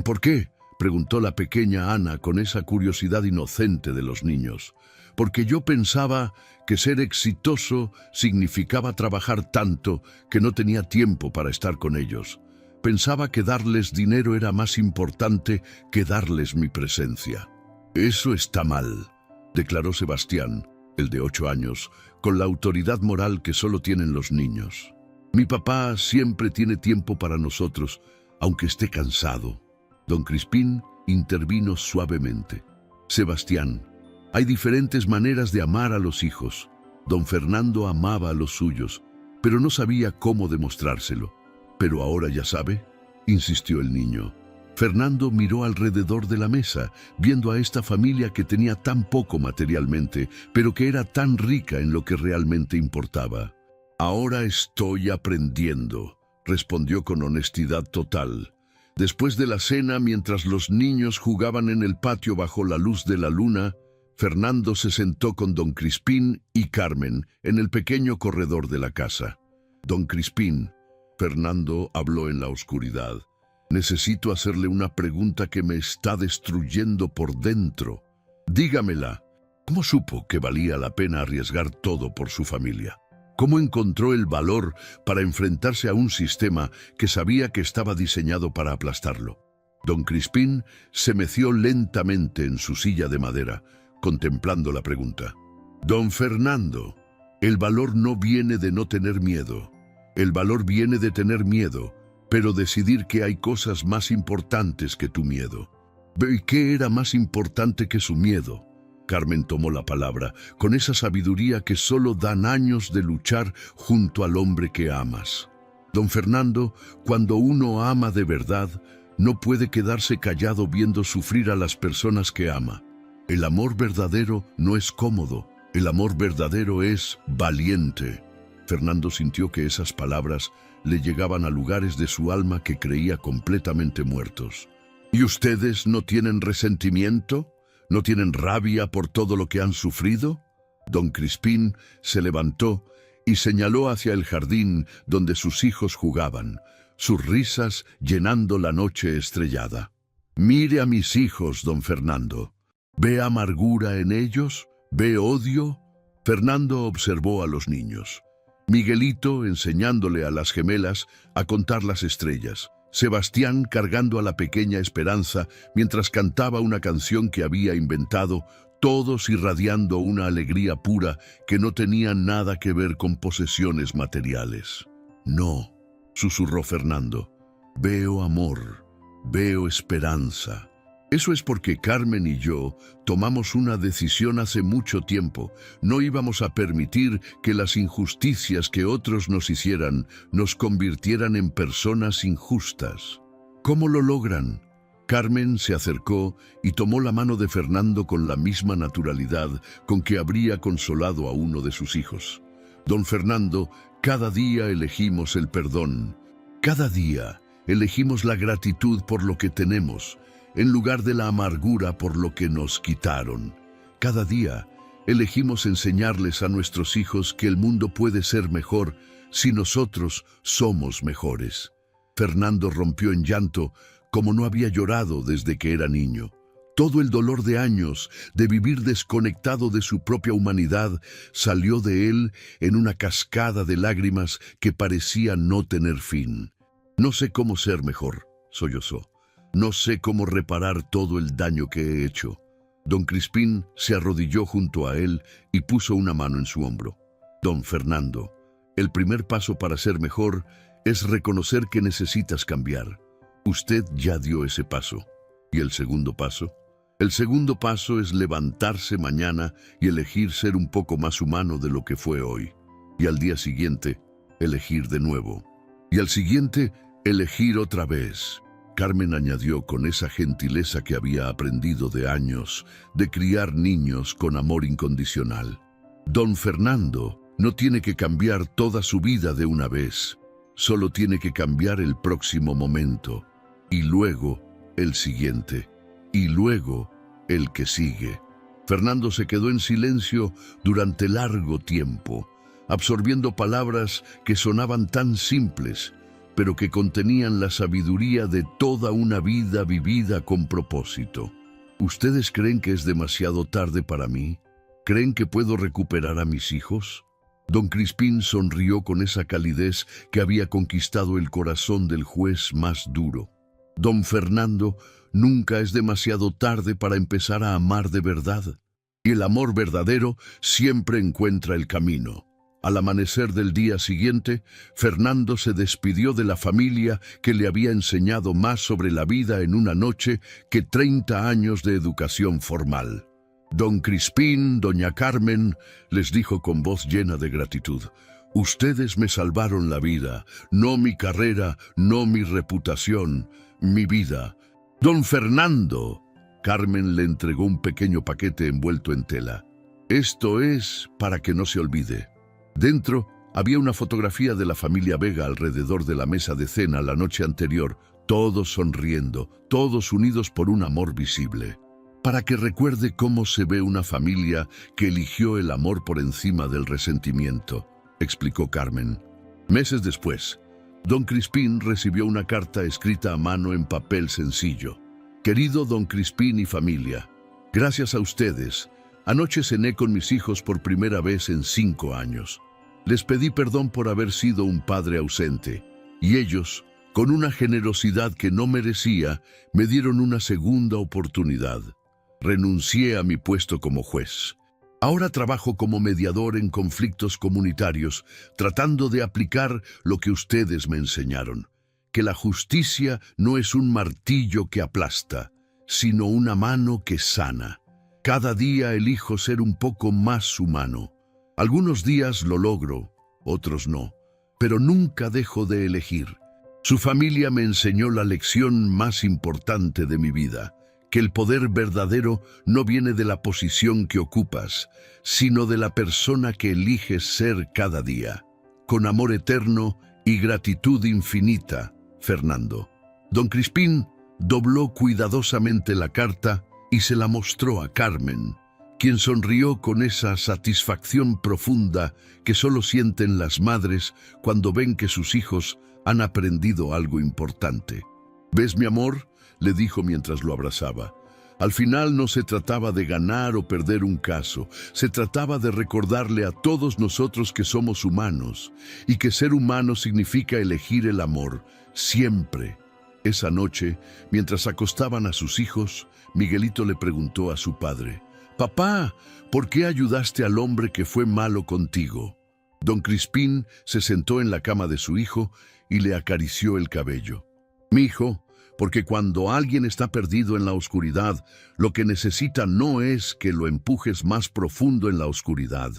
¿Por qué?, preguntó la pequeña Ana con esa curiosidad inocente de los niños. Porque yo pensaba que ser exitoso significaba trabajar tanto que no tenía tiempo para estar con ellos. Pensaba que darles dinero era más importante que darles mi presencia. Eso está mal, declaró Sebastián, el de 8 años, con la autoridad moral que solo tienen los niños. Mi papá siempre tiene tiempo para nosotros, aunque esté cansado. Don Crispín intervino suavemente. Sebastián, hay diferentes maneras de amar a los hijos. Don Fernando amaba a los suyos, pero no sabía cómo demostrárselo. «¿Pero ahora ya sabe?», insistió el niño. Fernando miró alrededor de la mesa, viendo a esta familia que tenía tan poco materialmente, pero que era tan rica en lo que realmente importaba. «Ahora estoy aprendiendo», respondió con honestidad total. Después de la cena, mientras los niños jugaban en el patio bajo la luz de la luna, Fernando se sentó con don Crispín y Carmen en el pequeño corredor de la casa. «Don Crispín», Fernando habló en la oscuridad, «necesito hacerle una pregunta que me está destruyendo por dentro. Dígamela. ¿Cómo supo que valía la pena arriesgar todo por su familia? ¿Cómo encontró el valor para enfrentarse a un sistema que sabía que estaba diseñado para aplastarlo?» Don Crispín se meció lentamente en su silla de madera, contemplando la pregunta. «Don Fernando, el valor no viene de no tener miedo. El valor viene de tener miedo, pero decidir que hay cosas más importantes que tu miedo». ¿Y qué era más importante que su miedo? Carmen tomó la palabra, con esa sabiduría que solo dan años de luchar junto al hombre que amas. «Don Fernando, cuando uno ama de verdad, no puede quedarse callado viendo sufrir a las personas que ama. El amor verdadero no es cómodo, el amor verdadero es valiente». Fernando sintió que esas palabras le llegaban a lugares de su alma que creía completamente muertos. «¿Y ustedes no tienen resentimiento? ¿No tienen rabia por todo lo que han sufrido?» Don Crispín se levantó y señaló hacia el jardín donde sus hijos jugaban, sus risas llenando la noche estrellada. «Mire a mis hijos, don Fernando. ¿Ve amargura en ellos? ¿Ve odio?» Fernando observó a los niños. Miguelito enseñándole a las gemelas a contar las estrellas. Sebastián cargando a la pequeña Esperanza mientras cantaba una canción que había inventado, todos irradiando una alegría pura que no tenía nada que ver con posesiones materiales. «No», susurró Fernando, «veo amor, veo esperanza». Eso es porque Carmen y yo tomamos una decisión hace mucho tiempo. No íbamos a permitir que las injusticias que otros nos hicieran nos convirtieran en personas injustas. «¿Cómo lo logran?». Carmen se acercó y tomó la mano de Fernando con la misma naturalidad con que habría consolado a uno de sus hijos. «Don Fernando, cada día elegimos el perdón. Cada día elegimos la gratitud por lo que tenemos, en lugar de la amargura por lo que nos quitaron. Cada día elegimos enseñarles a nuestros hijos que el mundo puede ser mejor si nosotros somos mejores». Fernando rompió en llanto como no había llorado desde que era niño. Todo el dolor de años de vivir desconectado de su propia humanidad salió de él en una cascada de lágrimas que parecía no tener fin. «No sé cómo ser mejor», sollozó. «No sé cómo reparar todo el daño que he hecho». Don Crispín se arrodilló junto a él y puso una mano en su hombro. «Don Fernando, el primer paso para ser mejor es reconocer que necesitas cambiar. Usted ya dio ese paso. ¿Y el segundo paso?». «El segundo paso es levantarse mañana y elegir ser un poco más humano de lo que fue hoy. Y al día siguiente, elegir de nuevo. Y al siguiente, elegir otra vez». Carmen añadió con esa gentileza que había aprendido de años de criar niños con amor incondicional. «Don Fernando no tiene que cambiar toda su vida de una vez. Solo tiene que cambiar el próximo momento. Y luego el siguiente. Y luego el que sigue». Fernando se quedó en silencio durante largo tiempo, absorbiendo palabras que sonaban tan simples, pero que contenían la sabiduría de toda una vida vivida con propósito. «¿Ustedes creen que es demasiado tarde para mí? ¿Creen que puedo recuperar a mis hijos?». Don Crispín sonrió con esa calidez que había conquistado el corazón del juez más duro. «Don Fernando, nunca es demasiado tarde para empezar a amar de verdad. Y el amor verdadero siempre encuentra el camino. Al amanecer del día siguiente, Fernando se despidió de la familia que le había enseñado más sobre la vida en una noche que 30 años de educación formal. Don Crispín, doña Carmen, les dijo con voz llena de gratitud: ustedes me salvaron la vida, no mi carrera, no mi reputación, mi vida. Don Fernando. Carmen le entregó un pequeño paquete envuelto en tela. Esto es para que no se olvide. Dentro había una fotografía de la familia Vega alrededor de la mesa de cena la noche anterior, todos sonriendo, todos unidos por un amor visible. Para que recuerde cómo se ve una familia que eligió el amor por encima del resentimiento, explicó Carmen. Meses después, don Crispín recibió una carta escrita a mano en papel sencillo. Querido don Crispín y familia, gracias a ustedes, anoche cené con mis hijos por primera vez en 5 años. Les pedí perdón por haber sido un padre ausente, y ellos, con una generosidad que no merecía, me dieron una segunda oportunidad. Renuncié a mi puesto como juez. Ahora trabajo como mediador en conflictos comunitarios, tratando de aplicar lo que ustedes me enseñaron, que la justicia no es un martillo que aplasta, sino una mano que sana. Cada día elijo ser un poco más humano. Algunos días lo logro, otros no, pero nunca dejo de elegir. Su familia me enseñó la lección más importante de mi vida, que el poder verdadero no viene de la posición que ocupas, sino de la persona que eliges ser cada día. Con amor eterno y gratitud infinita, Fernando. Don Crispín dobló cuidadosamente la carta y se la mostró a Carmen, quien sonrió con esa satisfacción profunda que solo sienten las madres cuando ven que sus hijos han aprendido algo importante. ¿Ves, mi amor?, le dijo mientras lo abrazaba. Al final no se trataba de ganar o perder un caso, se trataba de recordarle a todos nosotros que somos humanos y que ser humano significa elegir el amor, siempre. Esa noche, mientras acostaban a sus hijos, Miguelito le preguntó a su padre: «Papá, ¿por qué ayudaste al hombre que fue malo contigo?». Don Crispín se sentó en la cama de su hijo y le acarició el cabello. «Mijo, porque cuando alguien está perdido en la oscuridad, lo que necesita no es que lo empujes más profundo en la oscuridad.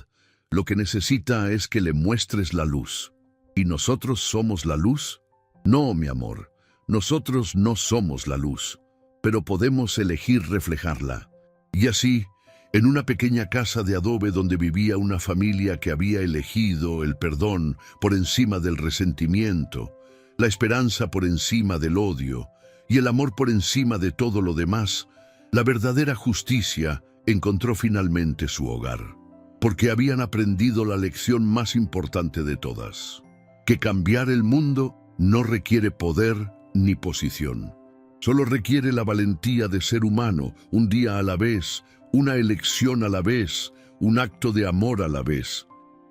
Lo que necesita es que le muestres la luz. ¿Y nosotros somos la luz? No, mi amor, nosotros no somos la luz, pero podemos elegir reflejarla». Y así, en una pequeña casa de adobe donde vivía una familia que había elegido el perdón por encima del resentimiento, la esperanza por encima del odio y el amor por encima de todo lo demás, la verdadera justicia encontró finalmente su hogar, porque habían aprendido la lección más importante de todas, que cambiar el mundo no requiere poder ni posición. Solo requiere la valentía de ser humano, un día a la vez, una elección a la vez, un acto de amor a la vez.